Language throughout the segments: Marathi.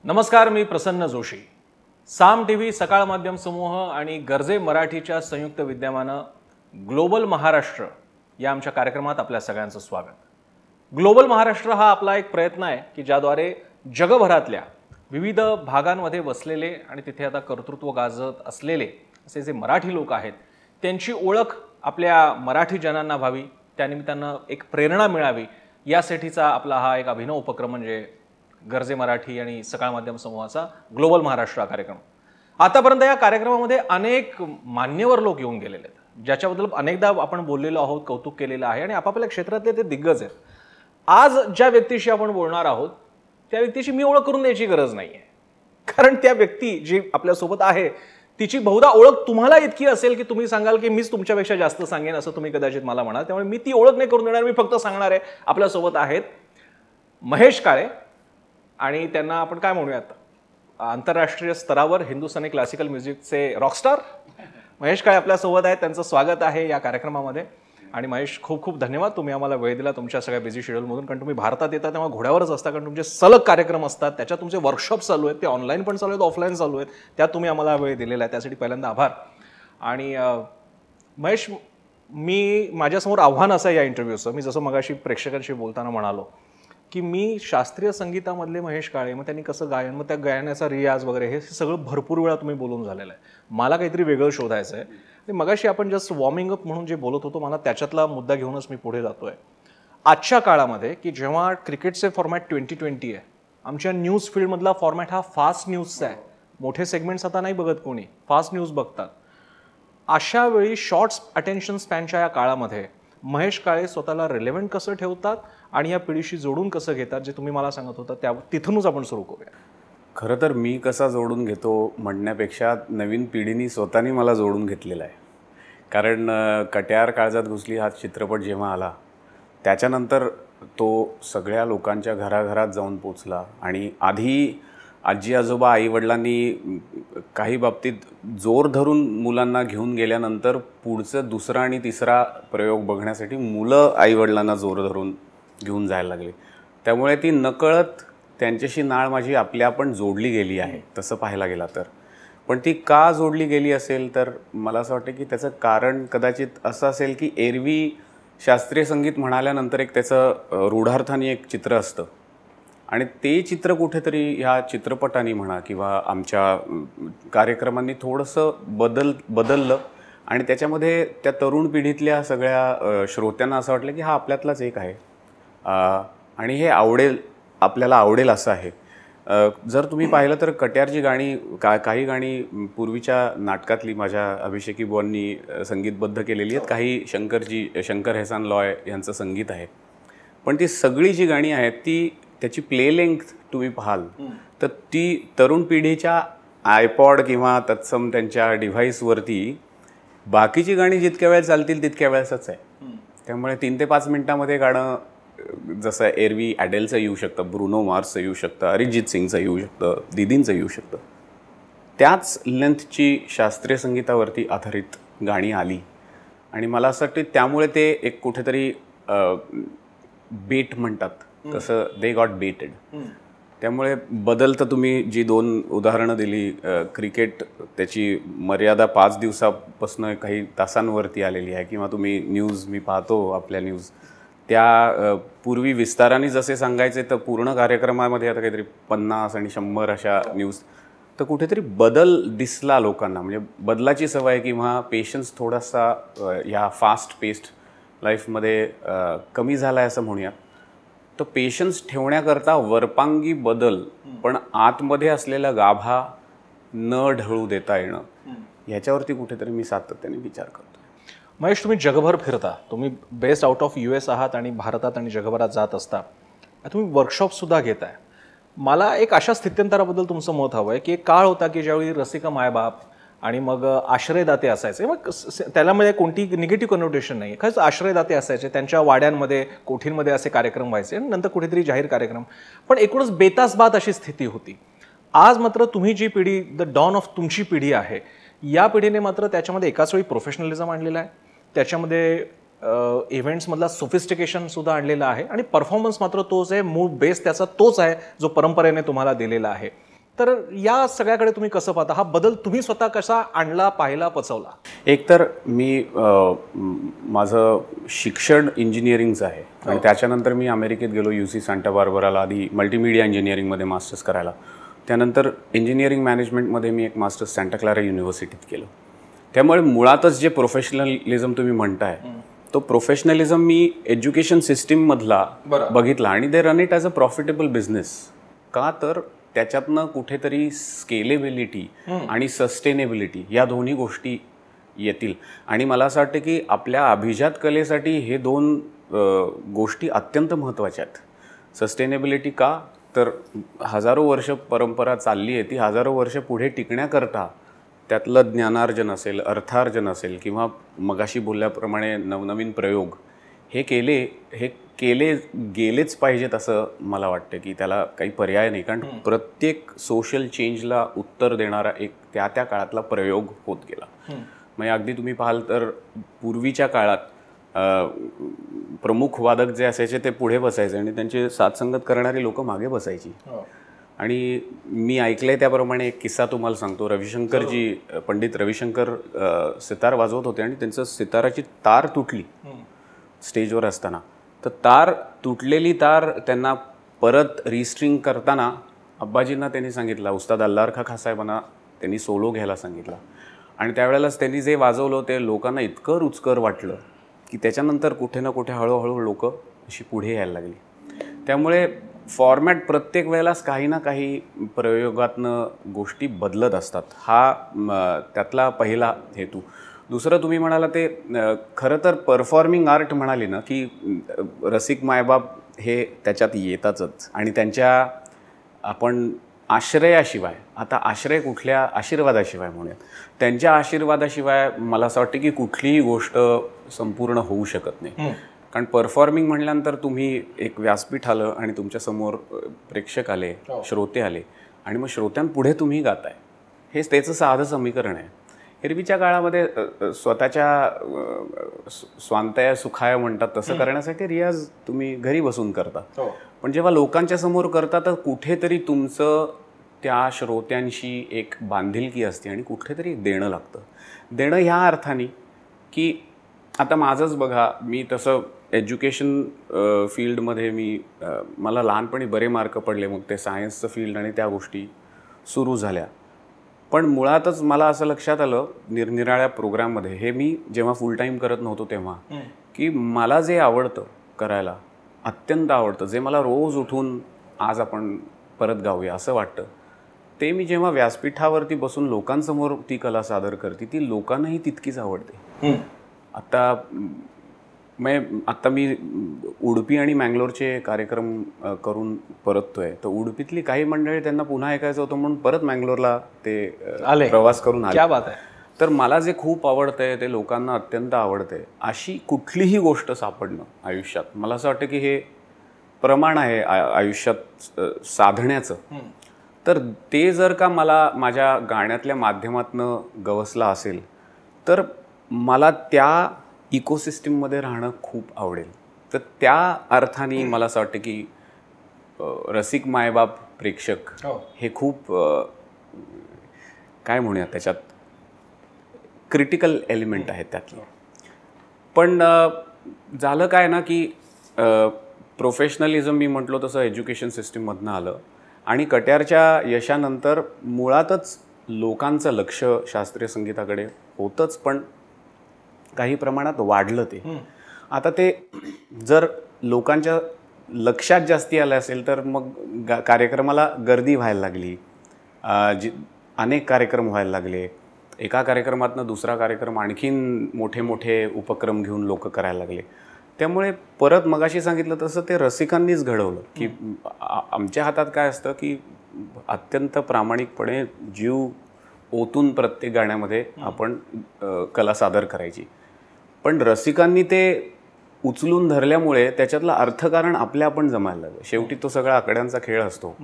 नमस्कार, मी प्रसन्न जोशी. साम टीव्ही, सकाळ माध्यम समूह आणि गरजे मराठीच्या संयुक्त विद्यमानं ग्लोबल महाराष्ट्र या आमच्या कार्यक्रमात आपल्या सगळ्यांचं स्वागत. ग्लोबल महाराष्ट्र हा आपला एक प्रयत्न आहे की ज्याद्वारे जगभरातल्या विविध भागांमध्ये वसलेले आणि तिथे आता कर्तृत्व गाजत असलेले असे जे मराठी लोक आहेत त्यांची ओळख आपल्या मराठी जनांना व्हावी, त्यानिमित्तानं एक प्रेरणा मिळावी, यासाठीचा आपला हा एक अभिनव उपक्रम म्हणजे गरजे मराठी आणि सकाळ माध्यम समूहाचा ग्लोबल महाराष्ट्र हा कार्यक्रम. आतापर्यंत या कार्यक्रमामध्ये अनेक मान्यवर लोक येऊन गेलेले आहेत, ज्याच्याबद्दल अनेकदा आपण बोललेलो आहोत, कौतुक केलेलं आहे आणि आपापल्या क्षेत्रातले ते दिग्गज आहेत. आज ज्या व्यक्तीशी आपण बोलणार आहोत त्या व्यक्तीची मी ओळख करून द्यायची गरज नाही आहे, कारण त्या व्यक्ती जी आपल्यासोबत आहे तिची बहुधा ओळख तुम्हाला इतकी असेल की तुम्ही सांगाल की मीच तुमच्यापेक्षा जास्त सांगेन असं तुम्ही कदाचित मला म्हणाल. त्यामुळे मी ती ओळख नाही करून देणार, मी फक्त सांगणार आहे. आपल्यासोबत आहेत महेश काळे आणि त्यांना आपण काय म्हणूयात, आंतरराष्ट्रीय स्तरावर हिंदुस्थानी क्लासिकल म्युझिकचे रॉकस्टार महेश काळे आपल्यासोबत आहेत. त्यांचं स्वागत आहे या कार्यक्रमामध्ये. आणि महेश, खूप खूप धन्यवाद, तुम्ही आम्हाला वेळ दिला तुमच्या सगळ्या बिझी शेड्यूलमधून. कारण तुम्ही भारतात येता तेव्हा घोड्यावरच असता, कारण तुमचे सलग कार्यक्रम असतात, त्याच्यात तुमचे वर्कशॉप चालू आहेत, ते ऑनलाईन पण चालू आहेत, ऑफलाईन चालू आहेत, त्यात तुम्ही आम्हाला वेळ दिलेला आहे, त्यासाठी पहिल्यांदा आभार. आणि महेश, माझ्यासमोर आव्हान असं आहे या इंटरव्ह्यूचं, मी जसं मगाशी प्रेक्षकांशी बोलताना म्हणालो की मी शास्त्रीय संगीतामधले महेश काळे, मग त्यांनी कसं गायन, मग त्या गायनाचा रियाज वगैरे हे सगळं भरपूर वेळा तुम्ही बोलून झालेलं आहे. मला काहीतरी वेगळं शोधायचं आहे. मगाशी आपण जस्ट वॉर्मिंग अप म्हणून जे बोलत होतो, मला त्याच्यातला मुद्दा घेऊनच मी पुढे जातोय. आजच्या काळामध्ये की जेव्हा क्रिकेटचे फॉर्मॅट 2020 आहे, आमच्या न्यूज फील्डमधला फॉर्मॅट हा फास्ट न्यूजचा आहे. मोठे सेगमेंट्स आता नाही बघत कोणी, फास्ट न्यूज बघतात. अशा वेळी शॉर्ट्स अटेन्शन स्पॅनच्या या काळामध्ये महेश काळे स्वतःला रिलेव्हंट कसं ठेवतात आणि या पिढीशी जोडून कसं घेतात, जे तुम्ही मला सांगत होता, त्या तिथूनच आपण सुरू करूया. खरं तर मी कसा जोडून घेतो म्हणण्यापेक्षा नवीन पिढीने स्वतःनी मला जोडून घेतलेला आहे. कारण कट्यार काळजात घुसली हा चित्रपट जेव्हा आला त्याच्यानंतर तो सगळ्या लोकांच्या घराघरात जाऊन पोचला. आणि आधी आजी आजोबा आईवडिलांनी काही बाबतीत जोर धरून मुलांना घेऊन गेल्यानंतर पुढचं दुसरा आणि तिसरा प्रयोग बघण्यासाठी मुलं आईवडिलांना जोर धरून घेऊन जायला लागले. त्यामुळे ती नकळत त्यांच्याशी नाळ माझी आपल्या आपण जोडली गेली आहे तसं पाहायला गेला तर. पण ती का जोडली गेली असेल तर मला असं वाटतं की त्याचं कारण कदाचित असं असेल की एरवी शास्त्रीय संगीत म्हणाल्यानंतर एक त्याचं रूढार्थाने एक चित्र असतं आणि ते चित्र कुठेतरी ह्या चित्रपटांनी म्हणा किंवा आमच्या कार्यक्रमांनी थोडंसं बदललं आणि त्याच्यामध्ये त्या तरुण पिढीतल्या सगळ्या श्रोत्यांना असं वाटलं की हा आपल्यातलाच एक आहे आणि हे आपल्याला आवडेल असं आहे. जर तुम्ही पाहिलं तर कट्यारची गाणी काही गाणी पूर्वीच्या नाटकातली माझ्या अभिषेकी बुवांनी संगीतबद्ध केलेली आहेत, काही शंकर एहसान लॉय यांचं संगीत आहे. पण ती सगळी जी गाणी आहेत ती त्याची प्ले लेंथ तुम्ही पाहाल तर ती तरुण पिढीच्या आयपॉड किंवा तत्सम त्यांच्या डिव्हाइसवरती बाकीची गाणी जितक्या वेळ चालतील तितक्या वेळेसच आहे. त्यामुळे 3 ते 5 मिनिटामध्ये गाणं जसं एरवी ॲडेलचं येऊ शकतं, ब्रुनो मार्सचं येऊ शकतं, अरिजित सिंगचं येऊ शकतं, दीदींचं येऊ शकतं, त्याच लेंथची शास्त्रीय संगीतावरती आधारित गाणी आली. आणि मला असं वाटतं त्यामुळे ते एक कुठेतरी बेट म्हणतात तसं दे गॉट बेटेड. त्यामुळे बदल तर तुम्ही जी 2 उदाहरणं दिली, क्रिकेट त्याची मर्यादा 5 दिवसापासून काही तासांवरती आलेली आहे, किंवा तुम्ही न्यूज मी पाहतो आपल्या न्यूज त्या पूर्वी विस्ताराने जसे सांगायचे तर पूर्ण कार्यक्रमामध्ये आता काहीतरी 50 आणि 100 अशा न्यूज, तर कुठेतरी बदल दिसला लोकांना. म्हणजे बदलाची सवय किंवा पेशन्स थोडासा ह्या फास्ट पेस्ड लाईफमध्ये कमी झाला आहे असं म्हणूयात. तो पेशन्स ठेवण्याकरता वरपांगी बदल पण आतमध्ये असलेला गाभा न ढळू देता येणं, ह्याच्यावरती कुठेतरी मी सातत्याने विचार करतो. महेश, तुम्ही जगभर फिरता, तुम्ही बेस्ट आउट ऑफ US आहात आणि भारतात आणि जगभरात जात असता, तुम्ही वर्कशॉपसुद्धा घेताय. मला एक अशा स्थित्यंतराबद्दल तुमचं मत हवं आहे की एक काळ होता की ज्यावेळी रसिक मायबाप आणि मग आश्रयदाते असायचे, मग त्याला म्हणजे कोणती निगेटिव्ह कनोटेशन नाही, खरंच आश्रयदाते असायचे, त्यांच्या वाड्यांमध्ये कोठींमध्ये असे कार्यक्रम व्हायचे आणि नंतर कुठेतरी जाहीर कार्यक्रम, पण एकूणच बेतासबात अशी स्थिती होती. आज मात्र तुम्ही जी पिढी, द डॉन ऑफ तुमची पिढी आहे, या पिढीने मात्र त्याच्यामध्ये एकाच वेळी प्रोफेशनलिझम आणलेला आहे, त्याच्यामध्ये इव्हेंट्समधला सोफिस्टिकेशनसुद्धा आणलेला आहे आणि परफॉर्मन्स मात्र तोच आहे, मूळ बेस त्याचा तोच आहे जो परंपरेने तुम्हाला दिलेला आहे. तर या सगळ्याकडे तुम्ही कसं पाहता? हा बदल तुम्ही स्वतः कसा आणला, पाहिला, पचवला? एकतर मी माझं शिक्षण इंजिनिअरिंगचं आहे आणि त्याच्यानंतर मी अमेरिकेत गेलो UC सांता बार्बराला, आधी मल्टीमीडिया इंजिनिअरिंगमध्ये मास्टर्स करायला. त्यानंतर इंजिनिअरिंग मॅनेजमेंटमध्ये मी एक मास्टर्स सॅन्टा क्लारा युनिव्हर्सिटीत केलं. त्यामुळे मुळातच जे प्रोफेशनलिझम तुम्ही म्हणताय तो प्रोफेशनलिझम मी एज्युकेशन सिस्टीममधला बघितला आणि they run it as a profitable business. का तर त्याच्यातनं कुठेतरी स्केलेबिलिटी आणि सस्टेनेबिलिटी या दोन्ही गोष्टी येतील. आणि मला असं वाटतं की आपल्या अभिजात कलेसाठी हे दोन गोष्टी अत्यंत महत्त्वाच्या आहेत. सस्टेनेबिलिटी का तर हजारो वर्ष परंपरा चालली आहे, ती हजारो वर्ष पुढे टिकण्याकरता त्यातलं ज्ञानार्जन असेल, अर्थार्जन असेल किंवा मगाशी बोलल्याप्रमाणे नवनवीन प्रयोग हे केले गेलेच पाहिजेत असं मला वाटतं की त्याला काही पर्याय नाही. कारण प्रत्येक सोशल चेंजला उत्तर देणारा एक त्या काळातला प्रयोग होत गेला. म्हणजे अगदी तुम्ही पाहाल तर पूर्वीच्या काळात प्रमुख वादक जे असायचे ते पुढे बसायचे आणि त्यांचे साथसंगत करणारी लोक मागे बसायची. आणि मी ऐकलंय त्याप्रमाणे एक किस्सा तुम्हाला सांगतो. रविशंकरजी, पंडित रविशंकर सितार वाजवत होते आणि त्यांचं सिताराची तार तुटली स्टेजवर असताना. तर तुटलेली तार त्यांना परत रिस्ट्रिंग करताना अब्बाजींना त्यांनी सांगितलं, उस्ताद अल्लार खा साहेबांना त्यांनी सोलो घ्यायला सांगितला. आणि त्यावेळेलाच त्यांनी जे वाजवलं ते लोकांना इतकं रुचकर वाटलं की त्याच्यानंतर कुठे ना कुठे हळूहळू लोक अशी पुढे यायला लागली. त्यामुळे फॉर्मॅट प्रत्येक वेळेलाच काही ना काही प्रयोगातनं गोष्टी बदलत असतात. हा त्यातला पहिला हेतू. दुसरं तुम्ही म्हणाला ते खरं तर परफॉर्मिंग आर्ट म्हणाली ना की रसिक मायबाप हे त्याच्यात येतातच. आणि त्यांच्या आपण आश्रयाशिवाय, आता आश्रय कुठल्या, आशीर्वादाशिवाय म्हणूयात, त्यांच्या आशीर्वादाशिवाय मला असं वाटतं की कुठलीही गोष्ट संपूर्ण होऊ शकत नाही. कारण परफॉर्मिंग म्हटल्यानंतर तुम्ही एक व्यासपीठ आलं आणि तुमच्यासमोर प्रेक्षक आले, श्रोते आले आणि मग श्रोत्यांपुढे तुम्ही गाताय. हेच त्याचं साधं समीकरण आहे. एरवीच्या काळामध्ये स्वतःच्या स्वांतया सुखाय म्हणतात तसं करण्यासाठी रियाज तुम्ही घरी बसून करता. पण जेव्हा लोकांच्या समोर करता तर कुठेतरी तुमचं त्या श्रोत्यांशी एक बांधिलकी असते आणि कुठेतरी देणं लागतं. देणं ह्या अर्थाने की आता माझंच बघा, मी तसं एज्युकेशन फील्डमध्ये मला लहानपणी बरे मार्क पडले, मग ते सायन्सचं फील्ड आणि त्या गोष्टी सुरू झाल्या. पण मुळातच मला असं लक्षात आलं निरनिराळ्या प्रोग्राममध्ये, हे मी जेव्हा फुल टाईम करत नव्हतो तेव्हा, की मला जे आवडतं करायला, अत्यंत आवडतं, जे मला रोज उठून आज आपण परत गाऊया असं वाटतं, ते मी जेव्हा व्यासपीठावरती बसून लोकांसमोर ती कला सादर करते, ती लोकांनाही तितकीच आवडते. आता मी उडुपी आणि मँगलोरचे कार्यक्रम करून परततोय, तर उडुपीतली काही मंडळी त्यांना पुन्हा ऐकायचं होतं म्हणून परत मँगलोरला ते प्रवास करून आले. क्या बात आहे. तर मला जे खूप आवडतंय ते लोकांना अत्यंत आवडतंय. अशी कुठलीही गोष्ट सापडणं आयुष्यात, मला असं वाटतं की हे प्रमाण आहे आयुष्यात साधण्याचं. तर ते जर का मला माझ्या गाण्यातल्या माध्यमातनं गवसला असेल तर मला त्या इकोसिस्टीममध्ये राहणं खूप आवडेल. तर त्या अर्थाने मला असं वाटतं की रसिक मायबाप प्रेक्षक हे खूप काय म्हणूया त्याच्यात क्रिटिकल एलिमेंट आहेत त्यातलं. पण झालं काय ना की प्रोफेशनलिझम मी म्हटलो तसं एज्युकेशन सिस्टीममधनं आलं आणि कट्यारच्या यशानंतर मुळातच लोकांचं लक्ष शास्त्रीय संगीताकडे होतंच, पण काही प्रमाणात वाढलं ते. आता ते जर लोकांच्या लक्षात जास्ती आलं असेल तर मग कार्यक्रमाला गर्दी व्हायला लागली, अनेक कार्यक्रम व्हायला लागले. एका कार्यक्रमातनं दुसरा कार्यक्रम आणखीन मोठे मोठे उपक्रम घेऊन लोक करायला लागले. त्यामुळे परत मगाशी सांगितलं तसं ते रसिकांनीच घडवलं की आमच्या हातात काय असतं की अत्यंत प्रामाणिकपणे जीव ओतून प्रत्येक गाण्यामध्ये आपण कला सादर करायची. पण रसिकांनी ते उचलून धरल्यामुळे त्याच्यातलं अर्थकारण आपल्या आपण जमायला लागलं. शेवटी तो सगळा आकड्यांचा खेळ असतो.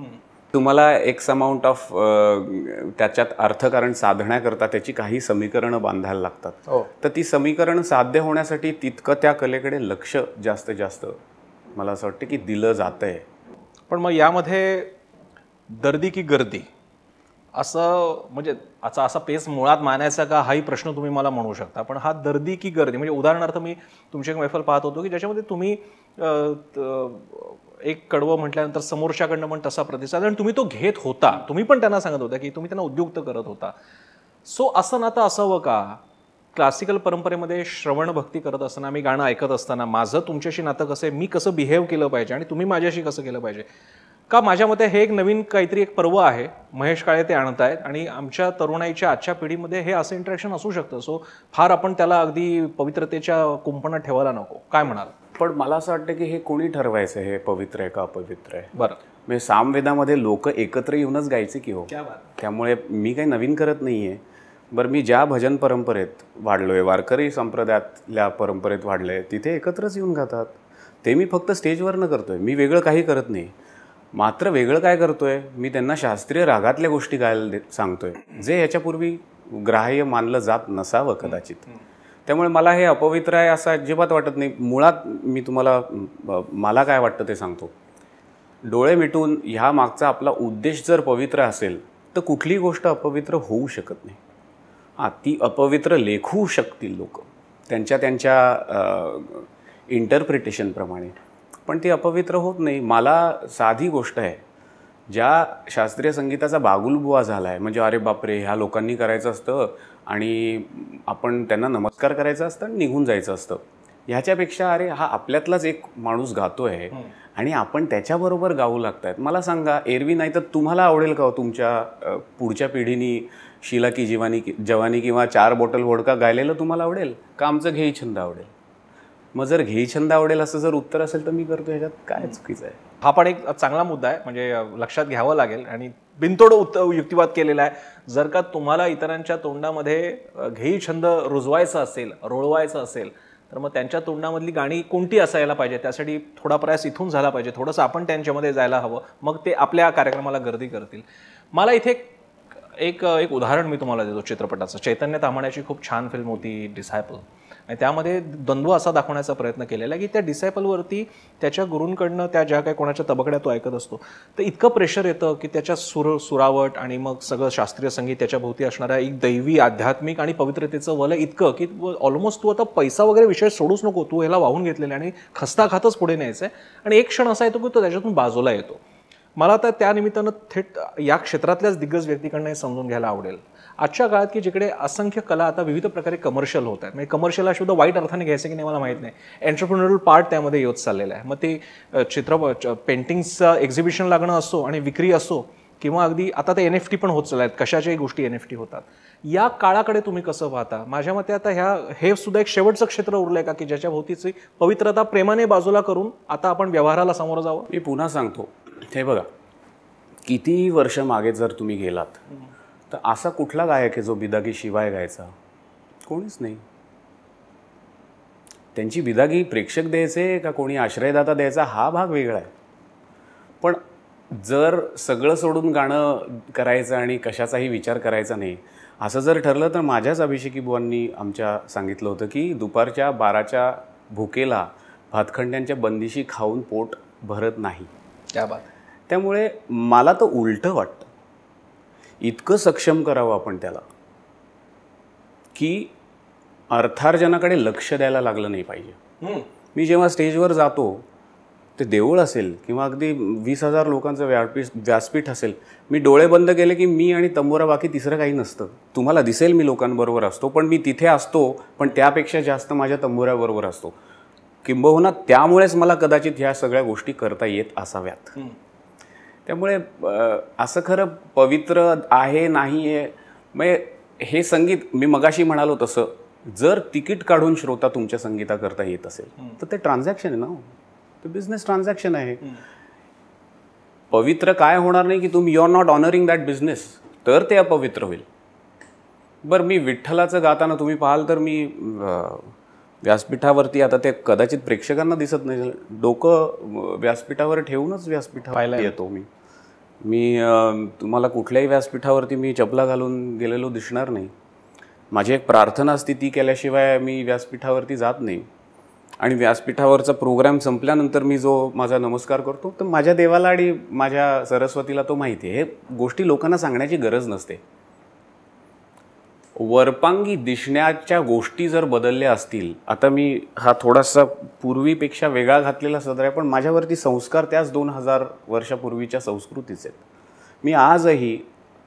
तुम्हाला एक्स अमाऊंट ऑफ त्याच्यात अर्थकारण साधण्याकरता त्याची काही समीकरणं बांधायला लागतात. तर ती समीकरणं साध्य होण्यासाठी तितकं त्या कलेकडे लक्ष जास्तीत जास्त मला असं वाटतं की दिलं जातंय. पण मग यामध्ये दर्दी की गर्दी असं म्हणजे असा पेस मुळात मानायचा का हाही प्रश्न तुम्ही मला म्हणू शकता, पण हा दर्दी की गर्दी म्हणजे उदाहरणार्थ मी तुमची एक मैफल पाहत होतो की ज्याच्यामध्ये तुम्ही एक कडवं म्हटल्यानंतर समोरच्याकडनं पण तसा प्रतिसाद आणि तुम्ही तो घेत होता, तुम्ही पण त्यांना सांगत होता की तुम्ही त्यांना उद्युक्त करत होता. सो असं नातं असावं का? क्लासिकल परंपरेमध्ये श्रवण भक्ती करत असताना, मी गाणं ऐकत असताना माझं तुमच्याशी नातं कसं आहे, मी कसं बिहेव केलं पाहिजे आणि तुम्ही माझ्याशी कसं केलं पाहिजे, का माझ्या मते हे एक नवीन काहीतरी एक पर्व आहे, महेश काळे ते आणतायत आणि आमच्या तरुणाईच्या आजच्या पिढीमध्ये हे असं इंटरॅक्शन असू शकतं. सो फार आपण त्याला अगदी पवित्रतेच्या कुंपणात ठेवायला नको, काय म्हणाल? पण मला असं वाटतं की हे कोणी ठरवायचं हे पवित्र आहे का अपवित्र आहे? बरं, म्हणजे सामवेदामध्ये लोक एकत्र येऊनच गायचे की हो. त्यामुळे मी काही नवीन करत नाही आहे. बरं, मी ज्या भजन परंपरेत वाढलो आहे, वारकरी संप्रदायातल्या परंपरेत वाढलो आहे, तिथे एकत्रच येऊन गातात. ते मी फक्त स्टेजवर करतो आहे, मी वेगळं काही करत नाही. मात्र वेगळं काय करतो आहे, मी त्यांना शास्त्रीय रागातल्या गोष्टी गायला सांगतो आहे, जे याच्यापूर्वी ग्राह्य मानलं जात नसावं कदाचित. त्यामुळे मला हे अपवित्र आहे असं अजिबात वाटत नाही. मुळात मी तुम्हाला मला काय वाटतं ते सांगतो. डोळे मिटून ह्या मागचा आपला उद्देश जर पवित्र असेल तर कुठलीही गोष्ट अपवित्र होऊ शकत नाही. हां, ती अपवित्र लेखू शकतील लोक त्यांच्या त्यांच्या इंटरप्रिटेशनप्रमाणे, पण ती अपवित्र होत नाही. मला साधी गोष्ट आहे, ज्या शास्त्रीय संगीताचा बागुलबुवा झाला आहे, म्हणजे अरे बापरे ह्या लोकांनी करायचं असतं आणि आपण त्यांना नमस्कार करायचा असतं आणि निघून जायचं असतं, ह्याच्यापेक्षा अरे हा आपल्यातलाच एक माणूस गातो आहे आणि आपण त्याच्याबरोबर गाऊ लागतायत. मला सांगा, एरवी नाही तर तुम्हाला आवडेल का तुमच्या पुढच्या पिढीनी शिला की जवानी किंवा 4 बॉटल वोडका गायलेलं तुम्हाला आवडेल का आमचं घेई छंद आवडेल? मग जर घेई छंद आवडेल असं जर उत्तर असेल तर मी करतो, ह्याच्यात काय चुकीचं आहे? हा पण एक चांगला मुद्दा आहे, म्हणजे लक्षात घ्यावं लागेल आणि बिनतोड युक्तिवाद केलेला आहे. जर का तुम्हाला इतरांच्या तोंडामध्ये घेई छंद रुजवायचा असेल, रोळवायचं असेल, तर मग त्यांच्या तोंडामधली गाणी कोणती असायला पाहिजे, त्यासाठी थोडा प्रयास इथून झाला पाहिजे, थोडंसं आपण त्यांच्यामध्ये जायला हवं, मग ते आपल्या कार्यक्रमाला गर्दी करतील. मला इथे एक उदाहरण मी तुम्हाला देतो चित्रपटाचं. चैतन्य ताम्हाण्याची खूप छान फिल्म होती डिसायपल, आणि त्यामध्ये द्वंद्व असा दाखवण्याचा प्रयत्न केलेला आहे की त्या डिसायपलवरती त्याच्या गुरूंकडनं, त्या ज्या काही कोणाच्या तबकड्या तो ऐकत असतो, तर इतकं प्रेशर येतं की त्याच्या सुरावट आणि मग सगळं शास्त्रीय संगीत, त्याच्या भोवती असणाऱ्या एक दैवी, आध्यात्मिक आणि पवित्रतेचं वलय इतकं की ऑलमोस्ट तू आता पैसा वगैरे विषय सोडूच नको, तू ह्याला वाहून घेतलेला आणि खस्ता खातच पुढे न्यायचं आहे. आणि एक क्षण असा येतो की तो त्याच्यातून बाजूला येतो. मला तर त्या निमित्तानं थेट या क्षेत्रातल्याच दिग्गज व्यक्तीकडनं हे समजून घ्यायला आवडेल. आजच्या काळात की जिकडे असंख्य कला आता विविध प्रकारे कमर्शियल होत आहेत, म्हणजे कमर्शियल हा शब्द वाईट अर्थाने घ्यायचं की नाही मला माहीत नाही, एंटरप्रिन्युअरल पार्ट त्यामध्ये येत चाललेला आहे. मग ते पेंटिंग्सचं एक्झिबिशन लागणं असो आणि विक्री असो, किंवा अगदी आता ते NFT पण होत चालले आहेत, कशाच्याही गोष्टी NFT होतात. या काळाकडे तुम्ही कसं पाहता? माझ्या मते आता हे सुद्धा एक शेवटचं क्षेत्र उरलं आहे का की ज्याच्या भोवतीची पवित्रता प्रेमाने बाजूला करून आता आपण व्यवहाराला सामोरं जावं? मी पुन्हा सांगतो, हे बघा, किती वर्ष मागे जर तुम्ही गेलात तर असा कुठला गायक आहे जो बिदागी शिवाय गायचा? कोणीच नाही. त्यांची बिदागी प्रेक्षक द्यायचे का कोणी आश्रयदाता द्यायचा हा भाग वेगळा आहे. पण जर सगळं सोडून गाणं करायचं आणि कशाचाही विचार करायचा नाही असं जर ठरलं तर माझ्याच अभिषेकी बुवांनी आमच्या सांगितलं होतं की दुपारच्या 12च्या भुकेला भातखंड्यांच्या बंदिशी खाऊन पोट भरत नाही. त्या बात. त्यामुळे मला तर उलटं वाटतं, इतकं सक्षम करावं आपण त्याला की अर्थार्जनाकडे लक्ष द्यायला लागलं नाही पाहिजे. मी जेव्हा स्टेजवर जातो, ते देऊळ असेल किंवा अगदी 20,000 लोकांचं व्यासपीठ असेल, मी डोळे बंद केले की मी आणि तंबोरा, बाकी तिसरं काही नसतं. तुम्हाला दिसेल मी लोकांबरोबर असतो, पण मी तिथे असतो, पण त्यापेक्षा जास्त माझ्या तंबोऱ्याबरोबर असतो. किंबहुना त्यामुळेच मला कदाचित ह्या सगळ्या गोष्टी करता येत असाव्यात. त्यामुळे असं खरं पवित्र आहे नाही आहे, म्हणजे हे संगीत मी मगाशी म्हणालो तसं, जर तिकीट काढून श्रोता तुमच्या संगीताकरता येत असेल तर ते ट्रान्झॅक्शन आहे ना, ते बिझनेस ट्रान्झॅक्शन आहे. पवित्र काय होणार नाही की तुम्ही you are not honouring that business, तर ते अपवित्र होईल. बरं, मी विठ्ठलाचं गाताना तुम्ही पाहाल तर मी व्यासपीठावरती, आता ते कदाचित प्रेक्षकांना दिसत नाही, डोकं व्यासपीठावर ठेवूनच व्यासपीठावर येतो. मी तुम्हाला कुठल्याही व्यासपीठावरती मी चपला घालून गेलेलो दिसणार नाही. माझी एक प्रार्थना असते, ती केल्याशिवाय मी व्यासपीठावरती जात नाही. आणि व्यासपीठावरचा प्रोग्राम संपल्यानंतर मी जो माझा नमस्कार करतो, तर माझ्या देवाला आणि माझ्या सरस्वतीला तो माहिती आहे. हे गोष्टी लोकांना सांगण्याची गरज नसते. वरपांगी दिसण्याच्या गोष्टी जर बदलल्या असतील, आता मी हा थोडासा पूर्वीपेक्षा वेगळा घातलेला सदर आहे, पण माझ्यावरती संस्कार त्याच 2000 वर्षापूर्वीच्या संस्कृतीचे आहेत. मी आजही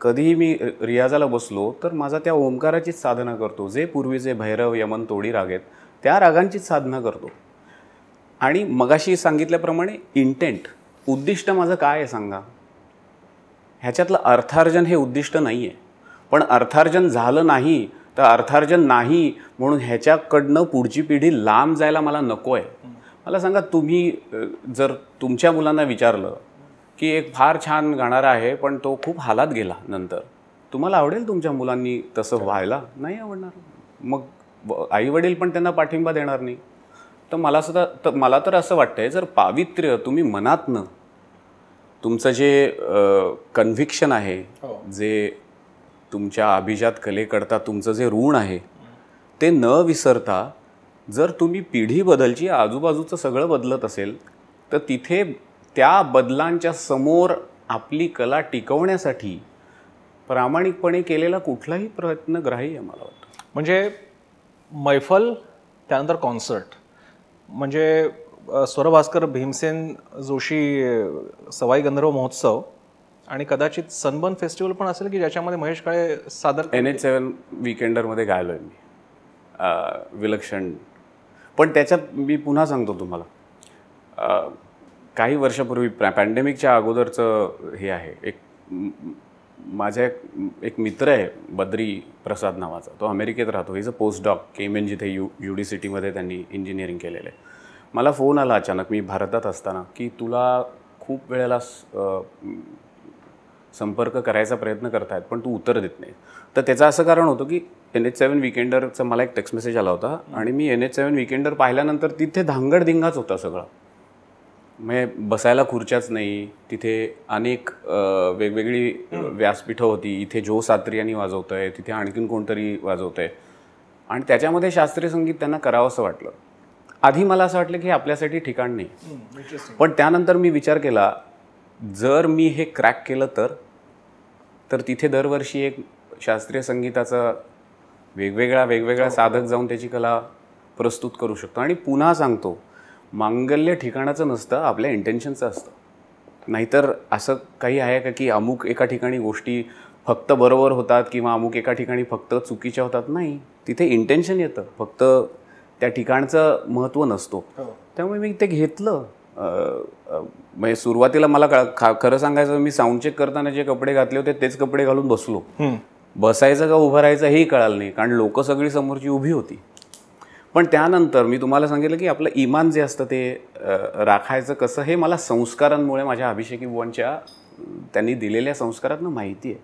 कधीही मी रियाजाला बसलो तर माझा त्या ओंकाराचीच साधना करतो. जे पूर्वीचे भैरव, यमन, तोडी राग आहेत त्या रागांचीच साधना करतो. आणि मगाशी सांगितल्याप्रमाणे इंटेंट, उद्दिष्ट माझं काय आहे सांगा. ह्याच्यातलं अर्थार्जन हे उद्दिष्ट नाही आहे. पण अर्थार्जन झालं नाही तर अर्थार्जन नाही म्हणून ह्याच्याकडनं पुढची पिढी लांब जायला मला नको आहे. मला सांगा, तुम्ही जर तुमच्या मुलांना विचारलं की एक फार छान गाणारा आहे पण तो खूप हालात गेला नंतर, तुम्हाला आवडेल तुमच्या मुलांनी तसं व्हायला? नाही आवडणार. मग आई वडील पण त्यांना पाठिंबा देणार नाही. तर मला तर असं वाटतंय, जर पावित्र्य तुम्ही मनातनं तुमचं जे कन्व्हिक्शन आहे, जे तुमच्या अभिजात कलेकरता तुमचं जे ऋण आहे ते न विसरता जर तुम्ही पिढी बदलची आजूबाजूचं सगळं बदलत असेल, तर तिथे त्या बदलांच्या समोर आपली कला टिकवण्यासाठी प्रामाणिकपणे केलेला कुठलाही प्रयत्न ग्राह्य आहे मला वाटतं. म्हणजे मैफल, त्यानंतर कॉन्सर्ट, म्हणजे स्वरभास्कर भीमसेन जोशी सवाई गंधर्व महोत्सव आणि कदाचित सनबर्न फेस्टिवल पण असेल की ज्याच्यामध्ये महेश काळे सादर NH7 वीकेंडरमध्ये गायलो आहे मी. विलक्षण. पण त्याच्यात मी पुन्हा सांगतो तुम्हाला, काही वर्षापूर्वी पॅन्डेमिकच्या अगोदरचं हे आहे. माझा एक मित्र आहे बद्री प्रसाद नावाचा, तो अमेरिकेत राहतो. Is a post doc, Cayman, जिथे UDCTमध्ये त्यांनी इंजिनिअरिंग केलेलं आहे. मला फोन आला अचानक मी भारतात असताना की तुला खूप वेळेला संपर्क करायचा प्रयत्न करतायत पण तू उत्तर देत नाही. तर त्याचं असं कारण होतं की NH7 वीकेंडरचा मला एक टेक्स्ट मेसेज आला होता आणि मी NH7 वीकेंडर पाहिल्यानंतर तिथे धांगडधिंगाच होता सगळा. म्हणजे बसायला खुर्च्याच नाही, तिथे अनेक वेगवेगळी व्यासपीठं होती. इथे जो सात्रियानी वाजवतं आहे, तिथे आणखीन कोणतरी वाजवतं आहे आणि त्याच्यामध्ये शास्त्रीय संगीत त्यांना करावं असं वाटलं. आधी मला असं वाटलं की आपल्यासाठी ठिकाण नाही, पण त्यानंतर मी विचार केला, जर मी हे क्रॅक केलं तर तिथे दरवर्षी एक शास्त्रीय संगीताचा वेगवेगळा साधक जाऊन त्याची कला प्रस्तुत करू शकतो. आणि पुन्हा सांगतो, मांगल्य ठिकाणाचं नसतं, आपल्या इंटेन्शनचं असतं. नाहीतर असं काही आहे का की अमुक एका ठिकाणी गोष्टी फक्त बरोबर होतात किंवा अमुक एका ठिकाणी फक्त चुकीच्या होतात? नाही, तिथे इंटेन्शन येतं, फक्त त्या ठिकाणचं महत्त्व नसतो. त्यामुळे मी ते घेतलं. म्हणजे सुरुवातीला मला खरं सांगायचं, मी साऊंड चेक करताना जे कपडे घातले होते तेच कपडे घालून बसलो. बसायचं का उभं राहायचं हेही कळालं नाही, कारण लोक सगळी समोरची उभी होती. पण त्यानंतर मी तुम्हाला सांगितलं की आपलं इमान जे असतं ते राखायचं कसं, हे मला संस्कारांमुळे, माझ्या अभिषेकी बुवांच्या त्यांनी दिलेल्या संस्कारातनं माहिती आहे.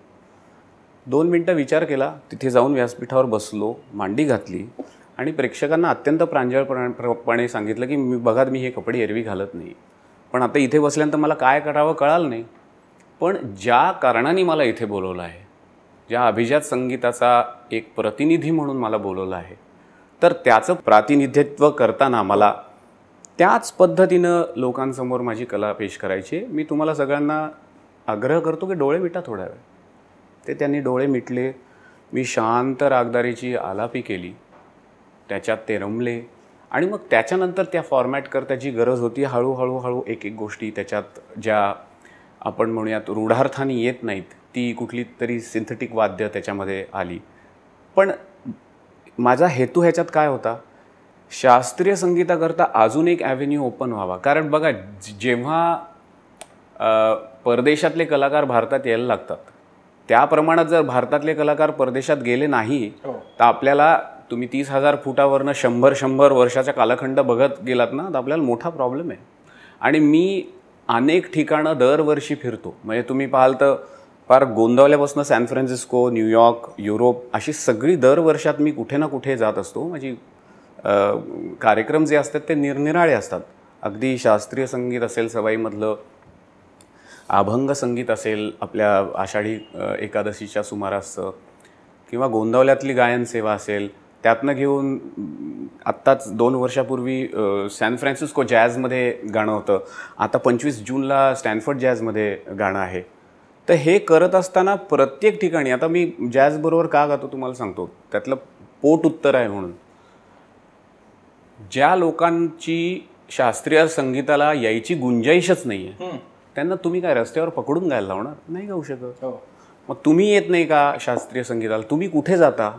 2 मिनटं विचार केला, तिथे जाऊन व्यासपीठावर बसलो, मांडी घातली आणि प्रेक्षकांना अत्यंत प्रांजळपणे सांगितलं की बघा, मी हे कपडे एरवी घालत नाही, पण आता इथे बसल्यानंतर मला काय करावं कळालं नाही. पण ज्या कारणाने मला इथे बोलवलं आहे, ज्या अभिजात संगीताचा एक प्रतिनिधी म्हणून मला बोलवलं आहे, तर त्याचं प्रातिनिधित्व करताना मला त्याच पद्धतीनं लोकांसमोर माझी कला पेश करायची. मी तुम्हाला सगळ्यांना आग्रह करतो की डोळे मिटा थोड्या वेळ. ते त्यांनी डोळे मिटले. मी शांत रागदारीची आलापी केली, त्याच्यात ते रमले आणि मग त्याच्यानंतर त्या फॉर्मॅट करता जी गरज होती, हळूहळू एक गोष्टी त्याच्यात ज्या आपण म्हणूयात रूढार्थाने येत नाहीत, ती कुठली तरी सिंथेटिक वाद्य त्याच्यामध्ये आली. पण माझा हेतू ह्याच्यात काय होता, शास्त्रीय संगीताकरता अजून एक ॲव्हेन्यू ओपन व्हावा. कारण बघा, जेव्हा परदेशातले कलाकार भारतात यायला लागतात, त्या प्रमाणात जर भारतातले कलाकार परदेशात गेले नाही तर आपल्याला, तुम्ही 30,000 फुटावरनं 100 वर्षाचा कालखंड बघत गेलात ना, तर आपल्याला मोठा प्रॉब्लेम आहे. आणि मी अनेक ठिकाणं दरवर्षी फिरतो. म्हणजे तुम्ही पाहाल तर फार गोंदावल्यापासून सॅन फ्रान्सिस्को, न्यूयॉर्क, युरोप, अशी सगळी दरवर्षात मी कुठे ना कुठे जात असतो. माझी कार्यक्रम जे असतात ते निरनिराळे असतात. अगदी शास्त्रीय संगीत असेल सवाईमधलं, अभंग संगीत असेल आपल्या आषाढी एकादशीच्या सुमारासचं, किंवा गोंदावल्यातली गायन सेवा असेल, त्यातनं घेऊन आत्ताच 2 वर्षापूर्वी सॅन फ्रान्सिस्को जॅझमध्ये गाणं होतं, आता 25 जूनला स्टॅनफर्ड जॅझमध्ये गाणं आहे. तर हे करत असताना प्रत्येक ठिकाणी, आता मी जॅझबरोबर का गातो तुम्हाला सांगतो, त्यातलं पोट उत्तर आहे म्हणून. ज्या लोकांची शास्त्रीय संगीताला यायची गुंजाईशच नाही आहे, त्यांना तुम्ही काय रस्त्यावर पकडून गायला लावणार? नाही गाऊ शकत. मग तुम्ही येत नाही का शास्त्रीय संगीताला? तुम्ही कुठे जाता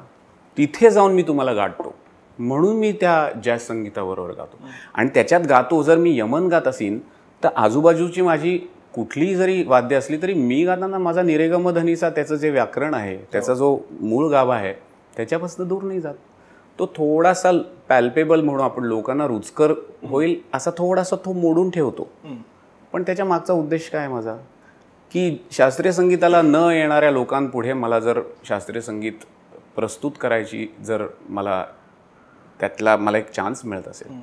तिथे जाऊन मी तुम्हाला गाठतो. म्हणून मी त्या जॅझ संगीताबरोबर गातो. आणि त्याच्यात गातो, जर मी यमन गात असेन तर आजूबाजूची माझी कुठलीही जरी वाद्य असली तरी मी गाताना माझा निरेगम धनीचा त्याचं जे व्याकरण आहे, त्याचा जो मूळ गाभा आहे, त्याच्यापासून दूर नाही जात. तो थोडासा पॅल्पेबल म्हणून आपण लोकांना रुचकर होईल असा थोडासा तो मोडून ठेवतो. पण त्याच्या मागचा उद्देश काय माझा, की शास्त्रीय संगीताला न येणाऱ्या लोकांपुढे मला जर शास्त्रीय संगीत प्रस्तुत करायची, जर मला त्यातला मला एक चान्स मिळत असेल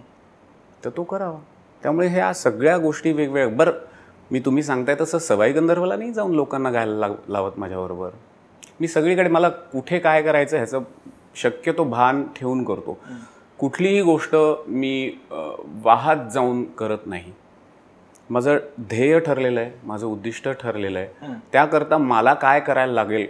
तर तो करावा. त्यामुळे ह्या सगळ्या गोष्टी वेगवेगळ्या. बरं, मी तुम्ही सांगताय तसं सवाई गंधर्वला नाही जाऊन लोकांना गायला लावत माझ्याबरोबर. मी सगळीकडे मला कुठे काय करायचं ह्याचं शक्यतो भान ठेवून करतो. कुठलीही गोष्ट मी वाहत जाऊन करत नाही. माझं ध्येय ठरलेलं आहे, माझं उद्दिष्ट ठरलेलं आहे. त्याकरता मला काय करायला लागेल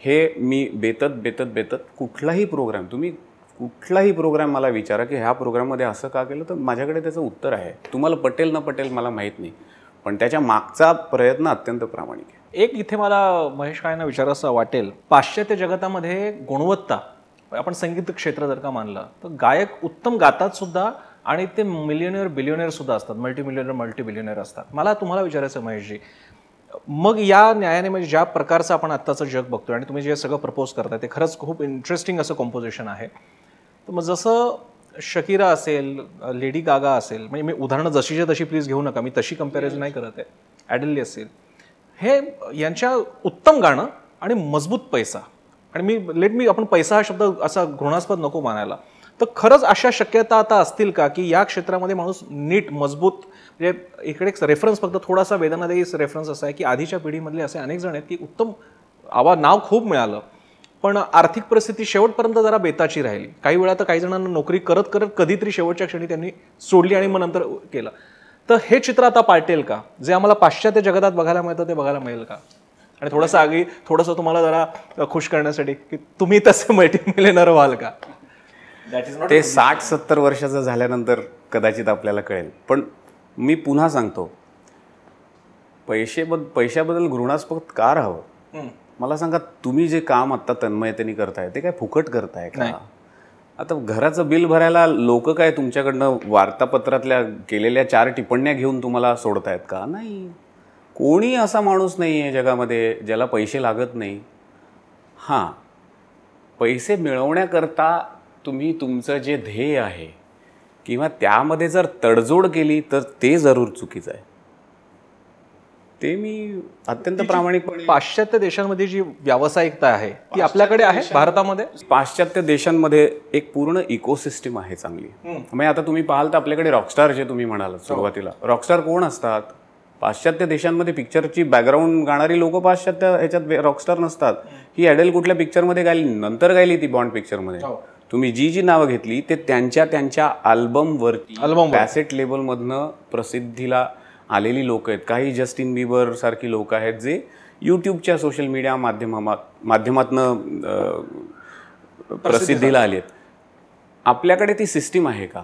हे मी बेतत कुठलाही प्रोग्राम, तुम्ही कुठलाही प्रोग्राम मला विचारा की ह्या प्रोग्राममध्ये असं का केलं, तर माझ्याकडे त्याचं उत्तर आहे. तुम्हाला पटेल न पटेल मला माहीत नाही, पण त्याच्या मागचा प्रयत्न अत्यंत प्रामाणिक आहे. एक इथे मला महेश काळेंना विचारायचं वाटेल, पाश्चात्य जगतामध्ये गुणवत्ता, आपण संगीत क्षेत्र जर का मानलं तर गायक उत्तम गातात सुद्धा आणि ते मिलियनियर बिलियनियर सुद्धा असतात, मल्टी बिलियनियर असतात. मला तुम्हाला विचारायचं महेशजी, मग या न्यायाने म्हणजे ज्या प्रकारचं आपण आत्ताचं जग बघतोय आणि तुम्ही जे सगळं प्रपोज करताय ते खरंच खूप इंटरेस्टिंग असं कॉम्पोजिशन आहे. तर मग जसं शकीरा असेल, लेडी गागा असेल, म्हणजे मी उदाहरणं जशीच्या तशी प्लीज घेऊ नका, मी तशी कंपॅरिझन नाही करत आहे, ॲडली असेल, हे यांच्या उत्तम गाणं आणि मजबूत पैसा, आणि मी आपण पैसा हा शब्द असा घृणास्पद नको मानायला, तर खरंच अशा शक्यता आता असतील का की या क्षेत्रामध्ये माणूस नीट मजबूत, म्हणजे इकडे एक रेफरन्स फक्त थोडासा वेदनादायी रेफरन्स असा आहे की आधीच्या पिढीमधले असे अनेक जण आहेत की उत्तम नाव खूप मिळालं पण आर्थिक परिस्थिती शेवटपर्यंत जरा बेताची राहिली. काही वेळा तर काही जणांना नोकरी करत करत कधीतरी शेवटच्या क्षणी त्यांनी सोडली आणि मग नंतर केलं. तर हे चित्र आता पालटेल का, जे आम्हाला पाश्चात्य जगतात बघायला मिळतं ते बघायला मिळेल का? आणि थोडंसं तुम्हाला जरा खुश करण्यासाठी की तुम्ही तसे मल्टीमिलियनर व्हाल का? ते 60-70 वर्षाचं झाल्यानंतर कदाचित आपल्याला कळेल. पण मी पुन्हा सांगतो, पैशाबद्दल घृणास्पद का राहावं? मला सांगा, तुम्ही जे काम आत्ता तन्मयतेने करताय ते काय फुकट करताय का? आता घराचं बिल भरायला लोक काय तुमच्याकडनं वार्तापत्रातल्या केलेल्या 4 टिप्पण्या घेऊन तुम्हाला सोडतायत का? नाही. कोणी असा माणूस नाही आहे जगामध्ये ज्याला पैसे लागत नाही. हां, पैसे मिळवण्याकरता तुम्ही तुमचं जे ध्येय आहे किंवा त्यामध्ये जर तडजोड केली तर ते जरूर चुकीचं आहे. ते मी अत्यंत प्रामाणिकपणे, पाश्चात्य देशांमध्ये जी व्यावसायिकता आहे ती आपल्याकडे आहे भारतामध्ये? पाश्चात्य देशांमध्ये एक पूर्ण इकोसिस्टम आहे चांगली. म्हणजे आता तुम्ही पाहाल तर आपल्याकडे रॉकस्टार, जे तुम्ही म्हणालात सुरुवातीला, रॉकस्टार कोण असतात? पाश्चात्य देशांमध्ये पिक्चरची बॅकग्राऊंड गाणारी लोक पाश्चात्य ह्याच्यात रॉकस्टार नसतात. ही ॲडेल कुठल्या पिक्चरमध्ये गायली, नंतर गायली ती बॉन्ड पिक्चरमध्ये. तुम्ही जी नावं घेतली ते त्यांच्या अल्बमवरती कॅसेट लेबलमधनं प्रसिद्धीला आलेली लोक आहेत. काही जस्टिन बिबर सारखी लोक आहेत जे यूट्यूबच्या सोशल मीडिया माध्यमातनं प्रसिद्धीला आली आहेत. आपल्याकडे ती सिस्टीम आहे का?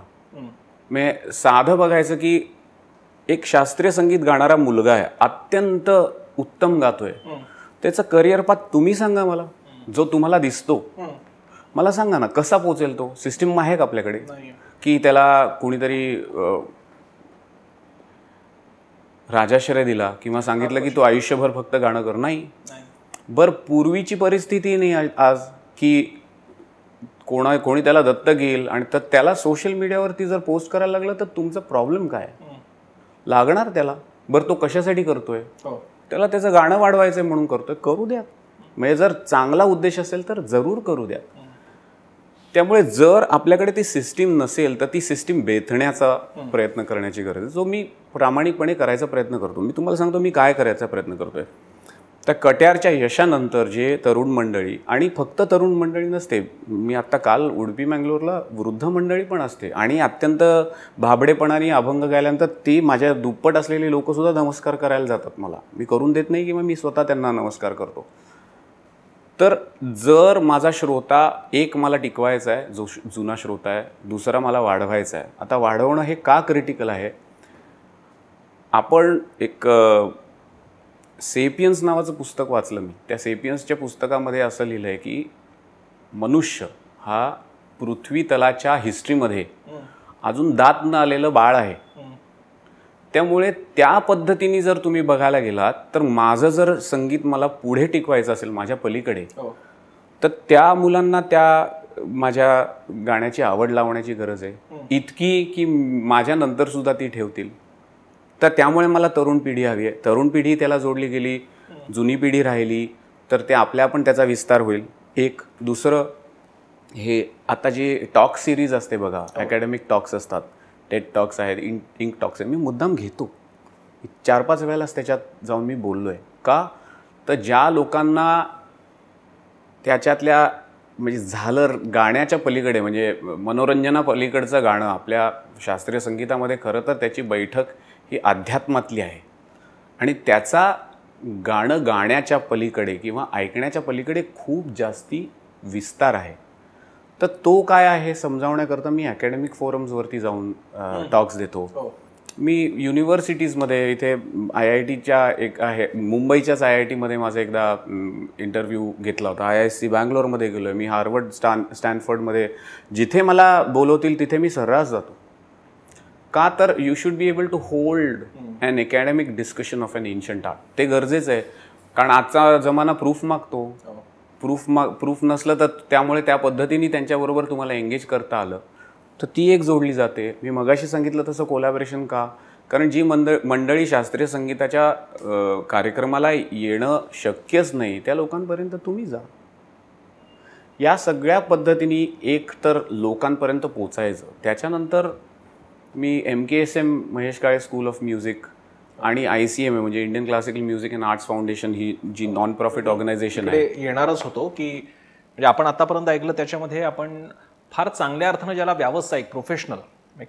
म्हणजे साधं बघायचं की एक शास्त्रीय संगीत गाणारा मुलगा आहे, अत्यंत उत्तम गातोय, त्याचं करिअर पाथ तुम्ही सांगा मला, जो तुम्हाला दिसतो मला सांगा ना, कसा पोचेल तो? सिस्टीम आहे का आपल्याकडे? की त्याला कोणीतरी राजाश्रय दिला किंवा सांगितलं की तो आयुष्यभर फक्त गाणं कर? नाही. बरं, पूर्वीची परिस्थिती नाही आज की कोणी त्याला दत्तक घेईल आणि तर त्याला सोशल मीडियावरती जर पोस्ट करायला लागलं तर तुमचा प्रॉब्लेम काय लागणार त्याला? बरं, तो कशासाठी करतोय? त्याला त्याचं गाणं वाढवायचंय म्हणून करतोय, करू द्या. म्हणजे जर चांगला उद्देश असेल तर जरूर करू द्या. त्यामुळे जर आपल्याकडे ती सिस्टीम नसेल तर ती सिस्टीम बेथण्याचा प्रयत्न करण्याची गरज आहे, जो मी प्रामाणिकपणे करायचा प्रयत्न करतो. मी तुम्हाला सांगतो मी काय करायचा प्रयत्न करतोय. तर कट्यारच्या यशानंतर जे तरुण मंडळी, आणि फक्त तरुण मंडळी नसते, मी आत्ता काल उडुपी मँगलोरला वृद्ध मंडळी पण असते आणि अत्यंत भाबडेपणाने अभंग गायल्यानंतर ती माझ्या दुप्पट असलेली लोकंसुद्धा नमस्कार करायला जातात मला. मी करून देत नाही किंवा मी स्वतः त्यांना नमस्कार करतो. तर जर माझा श्रोता एक मला टिकवायचा आहे, जो जुना श्रोता आहे, दुसरा मला वाढवायचा आहे. आता वाढवणं हे का क्रिटिकल आहे? आपण एक सेपियन्स नावाचं पुस्तक वाचलं मी. त्या सेपियन्सच्या पुस्तकामध्ये असं लिहिलं आहे की मनुष्य हा पृथ्वी तलाच्या हिस्ट्रीमध्ये अजून दात न आलेलं बाळ आहे. त्यामुळे त्या पद्धतीने जर तुम्ही बघायला गेलात तर माझं जर संगीत मला पुढे टिकवायचं असेल माझ्या पलीकडे, तर त्या मुलांना त्या माझ्या गाण्याची आवड लावण्याची गरज आहे, इतकी की माझ्या नंतर सुद्धा ती ठेवतील. तर त्यामुळे मला तरुण पिढी हवी आहे. तरुण पिढी त्याला जोडली गेली, जुनी पिढी राहिली तर ते आपल्या पण त्याचा विस्तार होईल. एक दुसरं, हे आता जे टॉक सिरीज असते बघा, अकॅडमिक टॉक्स असतात, टेड टॉक्स आहेत, इंक टॉक्स आहेत, मी मुद्दाम घेतो. 4-5 वेळेलाच त्याच्यात जाऊन मी बोललो आहे. का? तर ज्या लोकांना त्याच्यातल्या म्हणजे झालर गाण्याच्या पलीकडे, म्हणजे मनोरंजना पलीकडचं गाणं आपल्या शास्त्रीय संगीतामध्ये खरं तर त्याची बैठक ही अध्यात्मातली आहे आणि त्याचा गाणं गाण्याच्या पलीकडे किंवा ऐकण्याच्या पलीकडे खूप जास्ती विस्तार आहे. तर तो काय आहे समजावण्याकरता मी अकॅडमिक फोरम्सवरती जाऊन टॉक्स देतो. मी युनिव्हर्सिटीजमध्ये, इथे IITच्या एक आहे, मुंबईच्याच IITमध्ये माझा एकदा इंटरव्ह्यू घेतला होता. IISc बँगलोरमध्ये गेलो आहे मी, हार्वर्ड, स्टॅनफोर्डमध्ये, जिथे मला बोलवतील तिथे मी सर्रास जातो. का? तर you should be able to hold an academic discussion of an ancient art. ते गरजेचं आहे, कारण आजचा जमाना प्रूफ मागतो. प्रूफ नसलं तर त्यामुळे त्या पद्धतीने त्यांच्याबरोबर तुम्हाला एंगेज करता आलं तर ती एक जोडली जाते. मी मगाशी सांगितलं तसं कोलॅबोरेशन का? कारण जी मंडळी शास्त्रीय संगीताच्या कार्यक्रमाला येणं शक्यच नाही त्या लोकांपर्यंत तुम्ही जा. या सगळ्या पद्धतीने एक तर लोकांपर्यंत पोचायचं. त्याच्यानंतर मी MKSM Mahesh Kale school of music आणि ICMA म्हणजे Indian classical music and arts foundation, ही जी नॉन प्रॉफिट ऑर्गनायझेशन आहे, येणारच होतो की म्हणजे आपण आतापर्यंत ऐकलं त्याच्यामध्ये आपण फार चांगल्या अर्थानं ज्याला व्यावसायिक, प्रोफेशनल,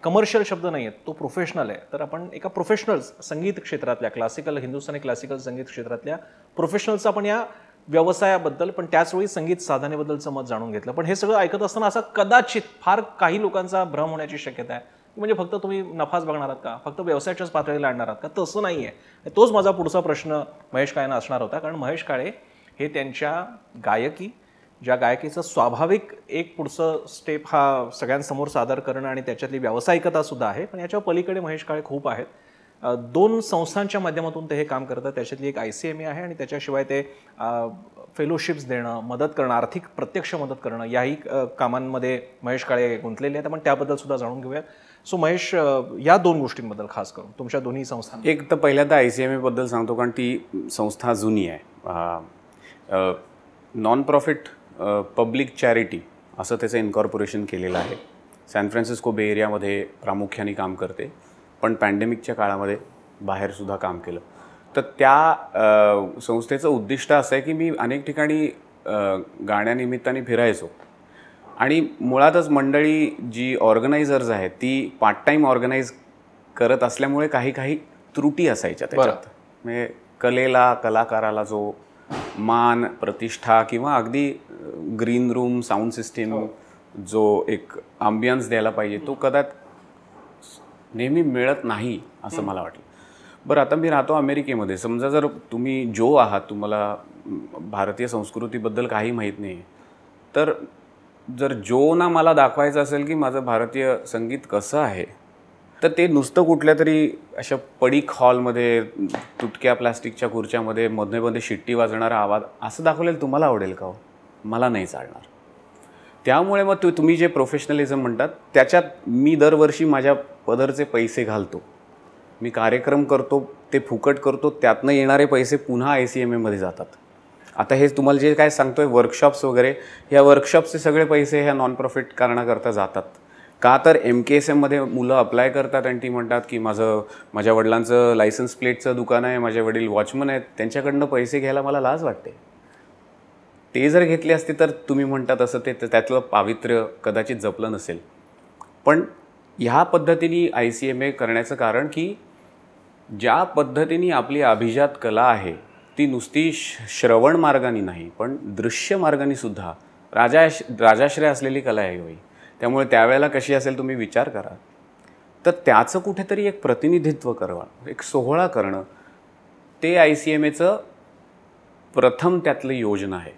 कमर्शियल शब्द नाही आहेत, तो प्रोफेशनल आहे. तर आपण एका प्रोफेशनल संगीत क्षेत्रातल्या, क्लासिकल, हिंदुस्थानी क्लासिकल संगीत क्षेत्रातल्या प्रोफेशनलचं आपण या व्यवसायाबद्दल पण त्याचवेळी संगीत साधनेबद्दलचं मत जाणून घेतलं. पण हे सगळं ऐकत असताना असं कदाचित फार काही लोकांचा भ्रम होण्याची शक्यता आहे, म्हणजे फक्त तुम्ही नफाच बघणार आहात का, फक्त व्यवसायाच्याच पातळीला आणणार आहात का? तसं नाही आहे. तोच माझा पुढचा प्रश्न महेश काळेंना असणार होता, कारण महेश काळे हे त्यांच्या गायकी, ज्या गायकीचं स्वाभाविक एक पुढचं स्टेप हा सगळ्यांसमोर सादर करणं आणि त्याच्यातली व्यावसायिकता सुद्धा आहे, पण याच्या पलीकडे महेश काळे खूप आहेत. 2 संस्थांच्या माध्यमातून ते हे काम करतात. त्याच्यातली एक ICMA आहे आणि त्याच्याशिवाय ते फेलोशिप्स देणं, मदत करणं, आर्थिक प्रत्यक्ष मदत करणं, याही कामांमध्ये महेश काळे गुंतलेले आहेत. आपण त्याबद्दल सुद्धा जाणून घेऊयात. सो महेश, या 2 गोष्टींबद्दल खास करून तुमच्या दोन्ही संस्था. एक तर पहिल्यांदा ICMA बद्दल सांगतो, कारण ती संस्था जुनी आहे. नॉन प्रॉफिट पब्लिक चॅरिटी असं त्याचं इन्कॉर्पोरेशन केलेलं आहे. सॅन फ्रान्सिस्को बे एरियामध्ये प्रामुख्याने काम करते, पण पॅन्डेमिकच्या काळामध्ये बाहेरसुद्धा काम केलं. तर त्या संस्थेचं उद्दिष्ट असं आहे की मी अनेक ठिकाणी गाण्यानिमित्ताने फिरायचो आणि मुळातच मंडळी जी ऑर्गनायझर्स आहेत ती पार्ट टाईम ऑर्गनाईज करत असल्यामुळे काही त्रुटी असायच्या त्याच्यात. म्हणजे कलेला, कलाकाराला जो मान, प्रतिष्ठा किंवा अगदी ग्रीन रूम, साऊंड सिस्टीम, जो एक आंबियन्स द्यायला पाहिजे तो कदाचित नेहमी मिळत नाही असं मला वाटलं. बरं, आता मी राहतो अमेरिकेमध्ये. समजा जर तुम्ही जो आहात, तुम्हाला भारतीय संस्कृतीबद्दल काही माहीत नाही, तर जर जोना मला दाखवायचं असेल की माझं भारतीय संगीत कसं आहे, तर ते नुसतं कुठल्या तरी अशा पडीक हॉलमध्ये तुटक्या प्लास्टिकच्या खुर्च्यामध्ये मध्ये शिट्टी वाजणारा आवाज असं दाखवलेलं तुम्हाला आवडेल का? मला नाही चालणार. त्यामुळे मग तुम्ही जे प्रोफेशनलिझम म्हणतात त्याच्यात मी दरवर्षी माझ्या पदरचे पैसे घालतो, मी कार्यक्रम करतो, ते फुकट करतो, त्यातनं येणारे पैसे पुन्हा ICMAमध्ये जातात. आता हे तुम्हाला जे काय सांगतोय वर्कशॉप्स वगैरे, ह्या वर्कशॉपचे सगळे पैसे ह्या नॉन प्रॉफिट कारणाकरता जातात. का तर MKSMमध्ये मुलं अप्लाय करतात आणि ती म्हणतात की माझ्या वडिलांचं लायसन्स प्लेटचं दुकान आहे, माझे वडील वॉचमन आहेत, त्यांच्याकडनं पैसे घ्यायला मला लाज वाटते. ते जर घेतले असते तर तुम्ही म्हणतात असं ते त्यातलं पावित्र्य कदाचित जपलं नसेल. पण ह्या पद्धतीने ICMA करण्याचं कारण की ज्या पद्धतीने आपली अभिजात कला आहे ती नुसती श्रवण मार्गाने नाही पण दृश्य मार्गाने सुद्धा राजाश्रय असलेली कला आहे होई. त्यामुळे त्यावेळेला कशी असेल तुम्ही विचार करा. तर त्याचं कुठेतरी एक प्रतिनिधित्व करावं, एक सोहळा करणं, ते ICMAचं प्रथम त्यातली योजना आहे.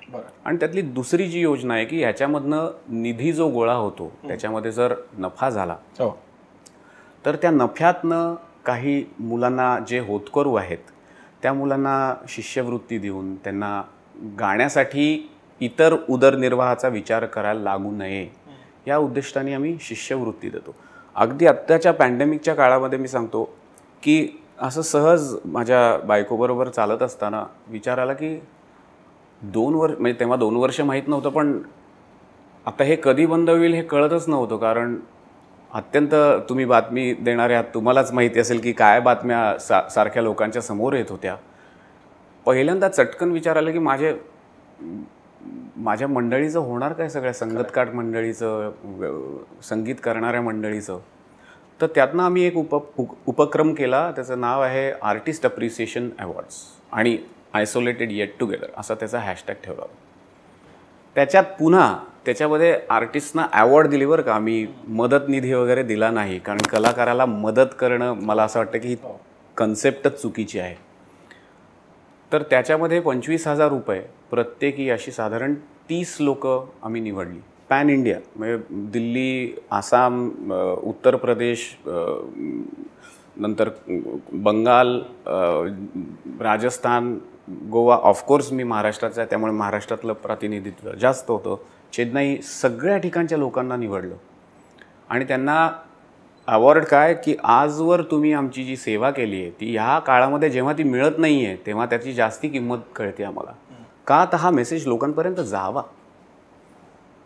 आणि त्यातली दुसरी जी योजना आहे की ह्याच्यामधनं निधी जो गोळा होतो त्याच्यामध्ये जर नफा झाला तर त्या नफ्यातनं काही मुलांना जे होतकरू आहेत त्या मुलांना शिष्यवृत्ती देऊन त्यांना गाण्यासाठी इतर उदरनिर्वाहाचा विचार करायला लागू नये या उद्दिष्टाने आम्ही शिष्यवृत्ती देतो. अगदी आत्ताच्या पॅन्डेमिकच्या काळामध्ये मी सांगतो की असं सहज माझ्या बायकोबरोबर चालत असताना विचार आला की 2 वर्ष म्हणजे तेव्हा 2 वर्ष माहीत नव्हतं पण आता हे कधी बंद होईल हे कळतच नव्हतं. कारण अत्यंत तुम्ही बातमी देणारे आहात, तुम्हालाच माहिती असेल की काय बातम्या सारख्या लोकांच्या समोर येत होत्या. पहिल्यांदा चटकन विचार आला की माझ्या मंडळीचं होणार काय, सगळ्या संगीतकार मंडळीचं, संगीत करणाऱ्या मंडळीचं. तर त्यातनं आम्ही एक उपक्रम केला, त्याचं नाव आहे आर्टिस्ट अप्रिसिएशन अवॉर्ड्स आणि आयसोलेटेड येट टुगेदर असा त्याचा हॅशटॅग ठेवला. त्याच्यात पुन्हा त्याच्यामध्ये आर्टिस्टना अवॉर्ड दिली बरं का, आम्ही मदत निधी वगैरे दिला नाही. कारण कलाकाराला मदत करणं मला असं वाटतं की ही कन्सेप्टच चुकीची आहे. तर त्याच्यामध्ये 25,000 रुपये प्रत्येकी अशी साधारण 30 लोकं आम्ही निवडली. पॅन इंडिया म्हणजे दिल्ली, आसाम, उत्तर प्रदेश, नंतर बंगाल, राजस्थान, गोवा, ऑफकोर्स मी महाराष्ट्राचा आहे त्यामुळे महाराष्ट्रातलं प्रतिनिधित्व जास्त होतं. चेन्नई, सगळ्या ठिकाणच्या लोकांना निवडलं आणि त्यांना अवॉर्ड काय की आजवर तुम्ही आमची जी सेवा केली आहे ती ह्या काळामध्ये जेव्हा ती मिळत नाही आहे तेव्हा त्याची जास्ती किंमत कळते आम्हाला. का तर हा मेसेज लोकांपर्यंत जावा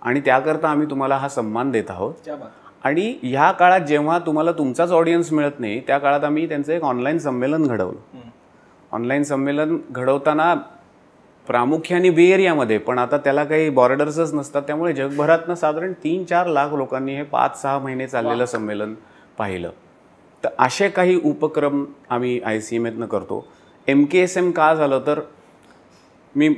आणि त्याकरता आम्ही तुम्हाला हा सन्मान देत आहोत. आणि ह्या काळात जेव्हा तुम्हाला तुमचाच ऑडियन्स मिळत नाही त्या काळात आम्ही त्यांचं एक ऑनलाईन संमेलन घडवलं. ऑनलाईन संमेलन घडवताना प्रामुख्याने बे एरियामध्ये, पण आता त्याला काही बॉर्डर्सच नसतात त्यामुळे जगभरातनं साधारण 3-4 लाख लोकांनी हे 5-6 महिने चाललेलं संमेलन पाहिलं. तर असे काही उपक्रम आम्ही ICMAतनं करतो. MKSM का झालं तर मी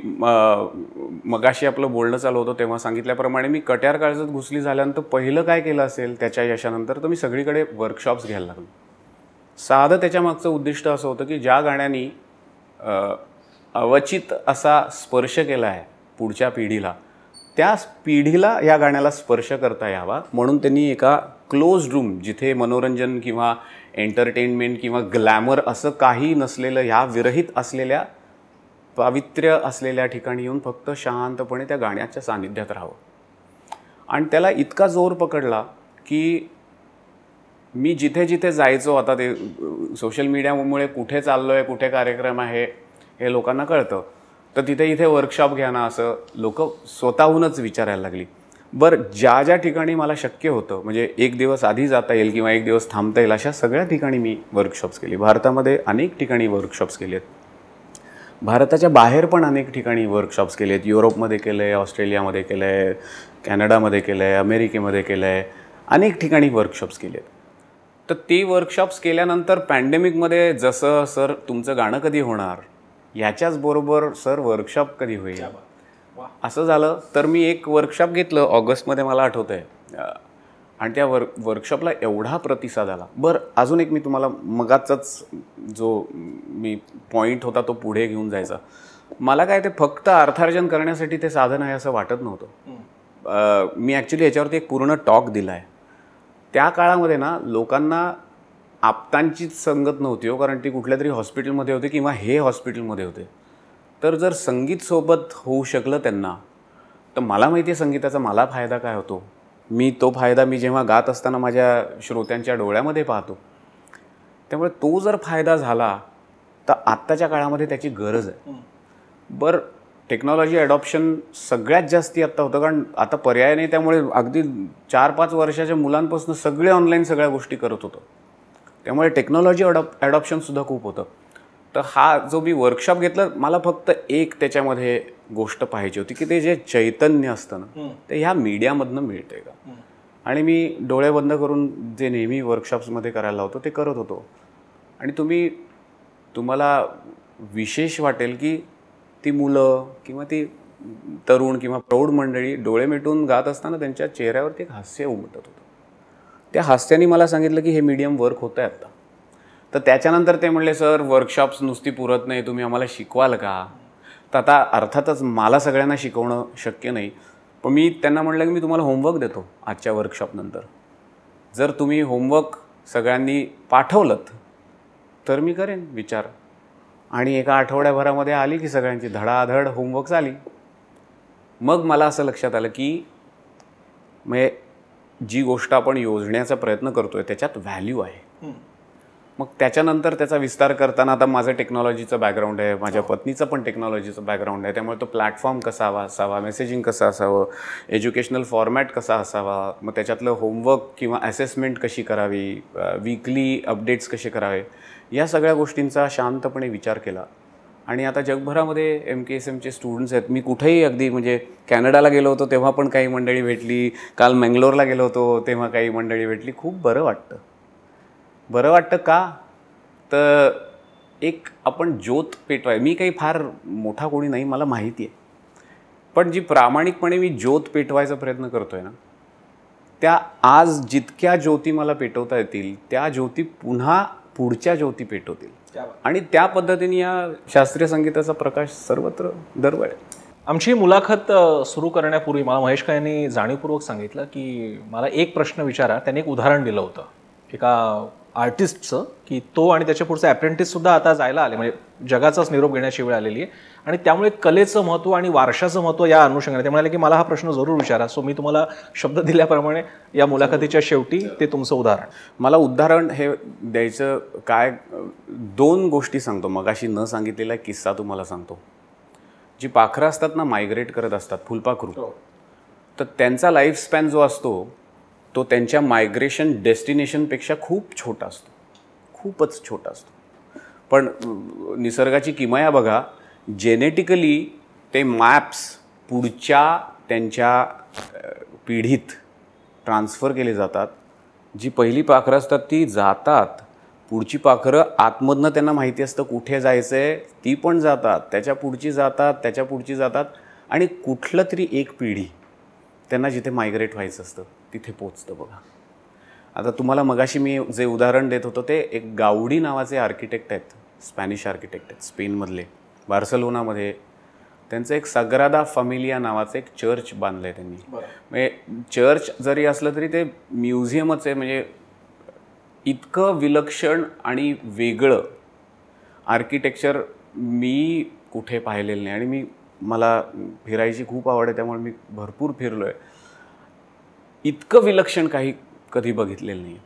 मगाशी आपलं बोलणं चालू होतं तेव्हा सांगितल्याप्रमाणे मी कट्यार काळजात घुसली झाल्यानंतर पहिलं काय केलं असेल त्याच्या यशानंतर तर मी सगळीकडे वर्कशॉप्स घ्यायला लागलो. साधं त्याच्यामागचं उद्दिष्ट असं होतं की ज्या गाण्यानी अवचित असा स्पर्श केला आहे पुढच्या पिढीला, त्या पिढीला या गाण्याला स्पर्श करता यावा म्हणून त्यांनी एका क्लोज रूम, जिथे मनोरंजन किंवा एंटरटेनमेंट किंवा ग्लॅमर असं काही नसलेलं, ह्या विरहित असलेल्या पावित्र्य असलेल्या ठिकाणी येऊन फक्त शांतपणे त्या गाण्याच्या सानिध्यात राहावं. आणि त्याला इतका जोर पकडला की मी जिथे जिथे जायचो, आता ते सोशल मीडियामुळे कुठे चाललो आहे, कुठे कार्यक्रम आहे हे लोकांना कळतं, तर तिथे इथे वर्कशॉप घ्या ना असं लोक स्वतःहूनच विचारायला लागली. बरं, ज्या ज्या ठिकाणी मला शक्य होतं म्हणजे एक दिवस आधी जाता येईल किंवा एक दिवस थांबता येईल अशा सगळ्या ठिकाणी मी वर्कशॉप्स केली. भारतामध्ये अनेक ठिकाणी वर्कशॉप्स केले आहेत, भारताच्या बाहेर पण अनेक ठिकाणी वर्कशॉप्स केले आहेत. युरोपमध्ये केलं आहे, ऑस्ट्रेलियामध्ये केलं आहे, कॅनडामध्ये केलं आहे, अमेरिकेमध्ये केलं आहे, अनेक ठिकाणी वर्कशॉप्स केले आहेत. तर ते वर्कशॉप्स केल्यानंतर पॅन्डेमिकमध्ये जसं सर तुमचं गाणं कधी होणार, याच्याच बरोबर सर वर्कशॉप कधी होईल असं झालं. तर मी एक वर्कशॉप घेतलं ऑगस्टमध्ये मला आठवतं आहे आणि त्या वर्कशॉपला एवढा प्रतिसाद आला. बरं, अजून एक मी तुम्हाला मगाचाच जो मी पॉईंट होता तो पुढे घेऊन जायचा. मला काय ते फक्त अर्थार्जन करण्यासाठी ते साधन आहे असं वाटत नव्हतं. मी ॲक्च्युली याच्यावरती एक पूर्ण टॉक दिला आहे. त्या काळामध्ये ना लोकांना आपतांचीच संगत नव्हती हो, कारण ती कुठल्या तरी हॉस्पिटलमध्ये होते किंवा हे हॉस्पिटलमध्ये होते. तर जर संगीत सोबत होऊ शकलं त्यांना, तर मला माहिती आहे संगीताचा मला फायदा काय होतो. तो फायदा मी जेव्हा गात असताना माझ्या श्रोत्यांच्या डोळ्यामध्ये पाहतो. त्यामुळे तो जर फायदा झाला तर आत्ताच्या काळामध्ये त्याची गरज आहे. बरं, टेक्नॉलॉजी अडॉप्शन सगळ्यात जास्ती आत्ता होतं, कारण आता पर्याय नाही. त्यामुळे अगदी 4-5 वर्षाच्या मुलांपासून सगळे ऑनलाईन सगळ्या गोष्टी करत होतं. त्यामुळे टेक्नॉलॉजी अडॉप्शनसुद्धा खूप होतं. तर हा जो मी वर्कशॉप घेतला, मला फक्त एक त्याच्यामध्ये गोष्ट पाहिजे होती की ते जे चैतन्य असतं ना, ते ह्या मीडियामधनं मिळतंय का. आणि मी डोळे बंद करून जे नेहमी वर्कशॉप्समध्ये करायला लावतो ते करत होतो. आणि तुम्हाला विशेष वाटेल की ती मुलं किंवा ती तरुण किंवा प्रौढ मंडळी डोळे मिटून गात असताना त्यांच्या चेहऱ्यावरती एक हास्य उमटत होतं. त्या हास्याने मला सांगितलं की हे मीडियम वर्क होतं आहे आत्ता. तर त्याच्यानंतर ते म्हणले, सर वर्कशॉप्स नुसती पुरत नाही, तुम्ही आम्हाला शिकवाल का. तर आता अर्थातच मला सगळ्यांना शिकवणं शक्य नाही, पण मी त्यांना म्हटलं की मी तुम्हाला होमवर्क देतो आजच्या वर्कशॉपनंतर. जर तुम्ही होमवर्क सगळ्यांनी पाठवलं तर मी करेन विचार. आणि एका आठवड्याभरामध्ये आली की सगळ्यांची धडाधड होमवर्क झाली. मग मला असं लक्षात आलं की म्हणजे जी गोष्ट आपण योजण्याचा प्रयत्न करतोय त्याच्यात व्हॅल्यू आहे. मग त्याच्यानंतर त्याचा विस्तार करताना आता माझं टेक्नॉलॉजीचं बॅकग्राऊंड आहे, माझ्या पत्नीचं पण टेक्नॉलॉजीचं बॅकग्राऊंड आहे. त्यामुळे तो प्लॅटफॉर्म कसा असावा, मेसेजिंग कसं असावं, एज्युकेशनल फॉर्मॅट कसा असावा, मग त्याच्यातलं होमवर्क किंवा असेसमेंट कशी करावी, वीकली अपडेट्स कसे करावे, या सगळ्या गोष्टींचा शांतपणे विचार केला. आणि आता जगभरामध्ये MKSMचे स्टुडंट्स आहेत. मी कुठेही अगदी म्हणजे कॅनडाला गेलो होतो तेव्हा पण काही मंडळी भेटली, काल मंगलोरला गेलो होतो तेव्हा काही मंडळी भेटली. खूप बरं वाटतं. बरं वाटतं का, तर एक आपण ज्योत पेटवाय, मी काही फार मोठा कोणी नाही मला माहिती आहे, पण जी प्रामाणिकपणे मी ज्योत पेटवायचा प्रयत्न करतोय ना, त्या आज जितक्या ज्योती मला पेटवता येतील त्या ज्योती पुन्हा पुढच्या ज्योती पेटवतील. आणि त्या पद्धतीने या शास्त्रीय संगीताचा प्रकाश सर्वत्र दरवळेल. आमची मुलाखत सुरू करण्यापूर्वी मला महेश काळे यांनी जाणीवपूर्वक सांगितलं की मला एक प्रश्न विचारा. त्यांनी एक उदाहरण दिलं होतं एका आर्टिस्टचं की तो आणि त्याच्या पुढचा ॲप्रेंटिससुद्धा आता जायला आले, म्हणजे जगाचाच निरोप घेण्याची वेळ आलेली आहे. आणि त्यामुळे कलेचं महत्त्व आणि वारशाचं महत्त्व या अनुषंगाने ते म्हणाले की मला हा प्रश्न जरूर विचारा. सो मी तुम्हाला शब्द दिल्याप्रमाणे या मुलाखतीच्या शेवटी ते तुमचं उदाहरण. मला उदाहरण हे द्यायचं काय, 2 गोष्टी सांगतो. मगाशी न सांगितलेला किस्सा तुम्हाला सांगतो. जी पाखरं असतात ना, मायग्रेट करत असतात, फुलपाखरू, तर त्यांचा लाईफ स्पॅन जो असतो तो त्यांच्या मायग्रेशन डेस्टिनेशनपेक्षा खूप छोटा असतो, खूपच छोटा असतो. पण निसर्गाची किमया बघा, जेनेटिकली ते मॅप्स पुढच्या त्यांच्या पिढीत ट्रान्सफर केले जातात. जी पहिली पाखरं असतात ती जातात, पुढची पाखरं आतमधनं त्यांना माहिती असतं कुठे जायचं आहे, ती पण जातात, त्याच्या पुढची जातात, त्याच्या पुढची जातात, आणि कुठलं तरी एक पिढी त्यांना जिथे मायग्रेट व्हायचं असतं तिथे पोचतं बघा. आता तुम्हाला मगाशी मी जे उदाहरण देत होतो ते एक गावडी नावाचे आर्किटेक्ट आहेत, स्पॅनिश आर्किटेक्ट आहेत, स्पेनमधले, बार्सलोनामध्ये. त्यांचं एक सग्रादा फॅमिलिया नावाचं एक चर्च बांधलं आहे त्यांनी. म्हणजे चर्च जरी असलं तरी ते म्युझियमच आहे. म्हणजे इतकं विलक्षण आणि वेगळं आर्किटेक्चर मी कुठे पाहिलेलं नाही. आणि मला फिरायची खूप आवड आहे, त्यामुळे मी भरपूर फिरलो आहे. इतकं विलक्षण काही कधी बघितलेलं नाही.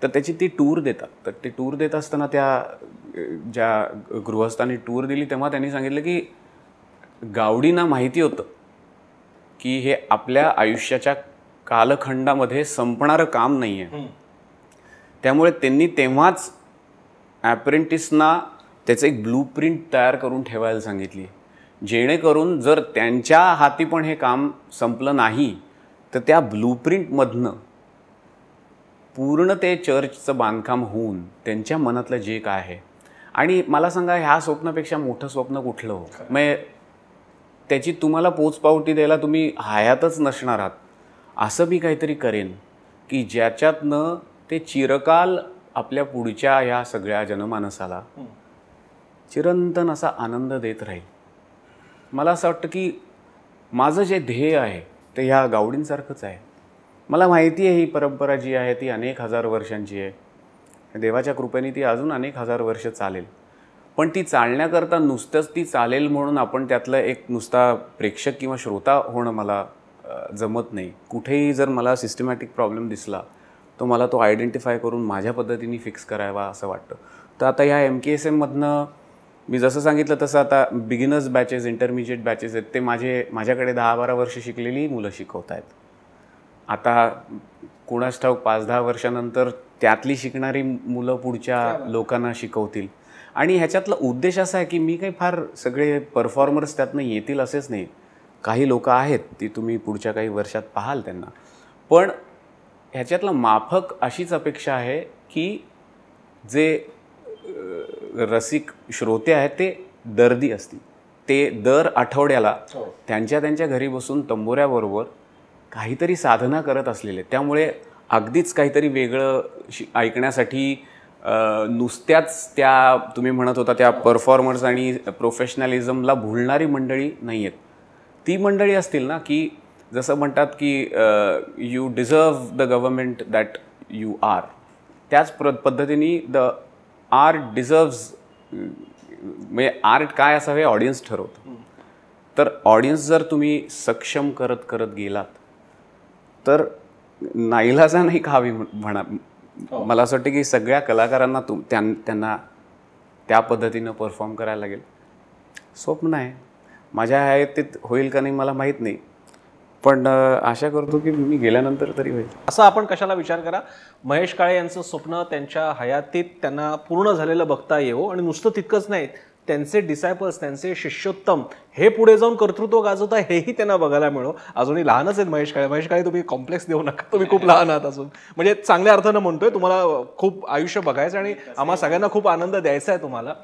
तर त्याची ती टूर देतात. तर ते टूर देत असताना त्या ज्या गृहस्थांनी टूर दिली तेव्हा त्यांनी सांगितलं की गावडींना माहिती होतं की हे आपल्या आयुष्याच्या कालखंडामध्ये संपणारं काम नाही आहे. त्यामुळे त्यांनी तेव्हाच ॲप्रेंटिसना त्याचं एक ब्लूप्रिंट तयार करून ठेवायला सांगितली, जेणेकरून जर त्यांच्या हाती पण हे काम संपलं नाही तर त्या ब्लूप्रिंटमधनं पूर्ण ते चर्चचं बांधकाम होऊन त्यांच्या मनातलं जे काय आहे. आणि मला सांगा, ह्या स्वप्नापेक्षा मोठं स्वप्न कुठलं हो. म्हणजे त्याची तुम्हाला पोचपावती द्यायला तुम्ही हयातच नसणार आहात. असं मी काहीतरी करेन की ज्याच्यातनं ते चिरकाल आपल्या पुढच्या ह्या सगळ्या जनमानसाला चिरंतन असा आनंद देत राहील. मला असं वाटतं की माझं जे ध्येय आहे ते ह्या गावडींसारखंच आहे. मला माहिती आहे ही परंपरा जी आहे ती अनेक हजार वर्षांची आहे. देवाच्या कृपेने ती अजून अनेक हजार वर्ष चालेल. पण ती चालण्याकरता नुसतंच ती चालेल म्हणून आपण त्यातलं एक नुसता प्रेक्षक किंवा श्रोता होणं मला जमत नाही. कुठेही जर मला सिस्टमॅटिक प्रॉब्लेम दिसला तो मला तो आयडेंटिफाय करून माझ्या पद्धतीने फिक्स करावा असं वाटतं. तर आता ह्या MKSMमधनं मी जसं सांगितलं तसं आता बिगिनर्स बॅचेस, इंटरमिजिएट बॅचेस आहेत ते माझ्याकडे 10-12 वर्ष शिकलेली मुलं शिकवत आहेत. आता कुणास ठाऊक 5-10 वर्षानंतर त्यातली शिकणारी मुलं पुढच्या लोकांना शिकवतील. आणि ह्याच्यातला उद्देश असा आहे की मी काही फार सगळे परफॉर्मर्स त्यातनं येतील असेच नाही. काही लोक आहेत ती तुम्ही पुढच्या काही वर्षात पाहाल त्यांना. पण ह्याच्यातलं माफक अशीच अपेक्षा आहे की जे रसिक श्रोते आहेत ते दर्दी असतील. ते दर आठवड्याला त्यांच्या घरी बसून तंबोऱ्याबरोबर काहीतरी साधना करत असलेले, त्यामुळे अगदीच काहीतरी वेगळं ऐकण्यासाठी नुसत्याच त्या तुम्ही म्हणत होता त्या परफॉर्मर्स आणि प्रोफेशनलिझमला भुलणारी मंडळी नाही आहेत. ती मंडळी असतील ना की जसं म्हणतात की you deserve the government that you are, त्याच पद्धतीने द आर्ट डिझर्व्स, म्हणजे आर्ट काय असावे ऑडियन्स ठरवतं. तर ऑडियन्स जर तुम्ही सक्षम करत करत गेलात तर नाईलाजा नाही का हवी म्हणा. मला असं वाटतं की सगळ्या कलाकारांना त्यांना त्या पद्धतीनं परफॉर्म करायला लागेल. स्वप्न आहे माझ्या हयातीत होईल का नाही मला माहीत नाही, पण आशा करतो की मी गेल्यानंतर तरी होईल. असं आपण कशाला विचार करा. महेश काळे यांचं स्वप्न त्यांच्या हयातीत त्यांना पूर्ण झालेलं बघता येऊ. आणि नुसतं तितकंच नाही, त्यांचे डिसायपल्स, त्यांचे शिष्योत्तम हे पुढे जाऊन कर्तृत्व गाजवता हेही त्यांना बघायला मिळो. अजूनही लहानच आहेत महेश काळे. महेश काळे तुम्ही कॉम्प्लेक्स देऊ नका, तुम्ही खूप लहान आहात अजून. म्हणजे चांगल्या अर्थानं म्हणतोय, तुम्हाला खूप आयुष्य बघायचं आणि आम्हा सगळ्यांना खूप आनंद द्यायचा आहे तुम्हाला.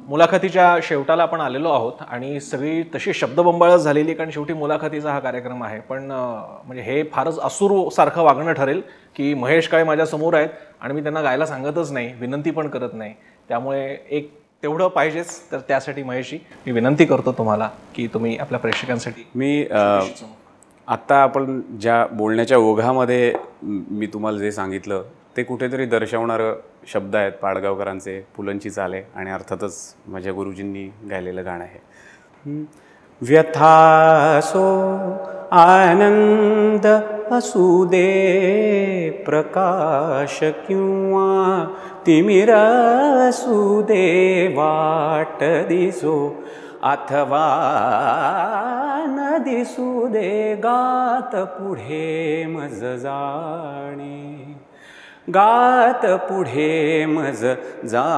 मुलाखतीच्या शेवटाला आपण आलेलो आहोत आणि सगळी तशी शब्दबंबाळच झालेली, कारण शेवटी मुलाखतीचा हा कार्यक्रम आहे. पण म्हणजे हे फारच असूरसारखं वागणं ठरेल की महेश काळे माझ्यासमोर आहेत आणि मी त्यांना गायला सांगतच नाही, विनंती पण करत नाही. त्यामुळे एक तेवढं पाहिजेच. तर त्यासाठी महेशजी मी विनंती करतो तुम्हाला की तुम्ही आपल्या प्रेक्षकांसाठी. मी आत्ता आपण ज्या बोलण्याच्या ओघामध्ये मी तुम्हाला जे सांगितलं ते कुठेतरी दर्शवणारं शब्द आहेत पाडगावकरांचे, पुलंची चाले आणि अर्थातच माझ्या गुरुजींनी गायलेलं गाणं आहे. व्यथासो आनंद असू दे, प्रकाश किंवा तिमिर असू दे, वाट दिसो अथवा न दिसू दे, गात पुढे मज जाणे, गात पुढे मज जाणे,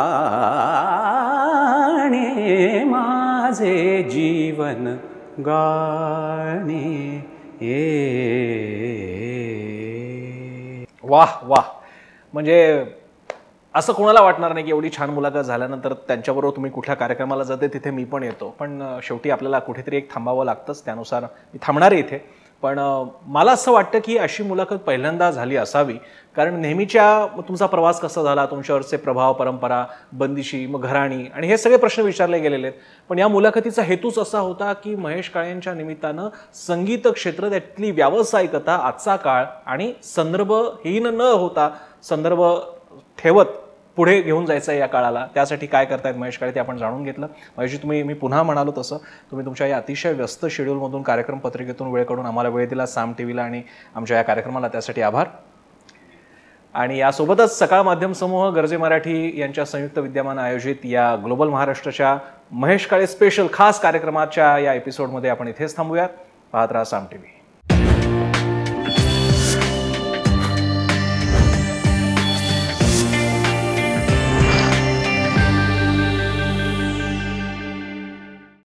माझे जीवन गाणे. वाह वाह. म्हणजे असं कोणाला वाटणार नाही की एवढी छान मुलाखत झाल्यानंतर त्यांच्याबरोबर तुम्ही कुठल्या कार्यक्रमाला जाते तिथे मी पण येतो. पण शेवटी आपल्याला कुठेतरी एक थांबावं लागतंच, त्यानुसार मी थांबणार आहे इथे. पण मला असं वाटतं की अशी मुलाखत पहिल्यांदा झाली असावी, कारण नेहमीच्या तुमचा प्रवास कसा झाला, तुमच्यावरचे प्रभाव, परंपरा, बंदिशी, मग घराणी आणि हे सगळे प्रश्न विचारले गेलेले आहेत. पण या मुलाखतीचा हेतूच असा होता की महेश काळेंच्या निमित्तानं संगीत क्षेत्र, त्यातली व्यावसायिकता, आजचा काळ आणि संदर्भहीन न होता संदर्भ ठेवत पुढे घेऊन जायचं आहे या काळाला. त्यासाठी काय करतायत महेश काळे ते आपण जाणून घेतलं. महेशजी, मी पुन्हा म्हणालो तसं तुम्ही तुमच्या या अतिशय व्यस्त शेड्यूलमधून, कार्यक्रम पत्रिकेतून वेळ काढून आम्हाला वेळ दिला साम टीव्हीला आणि आमच्या या कार्यक्रमाला, त्यासाठी आभार. आणि यासोबतच सकाळ माध्यम समूह, गरजे मराठी यांच्या संयुक्त विद्यमानं आयोजित या ग्लोबल महाराष्ट्राच्या महेश काळे स्पेशल खास कार्यक्रमाच्या या एपिसोडमध्ये आपण इथेच थांबूयात. पाहत राहा साम टीव्ही.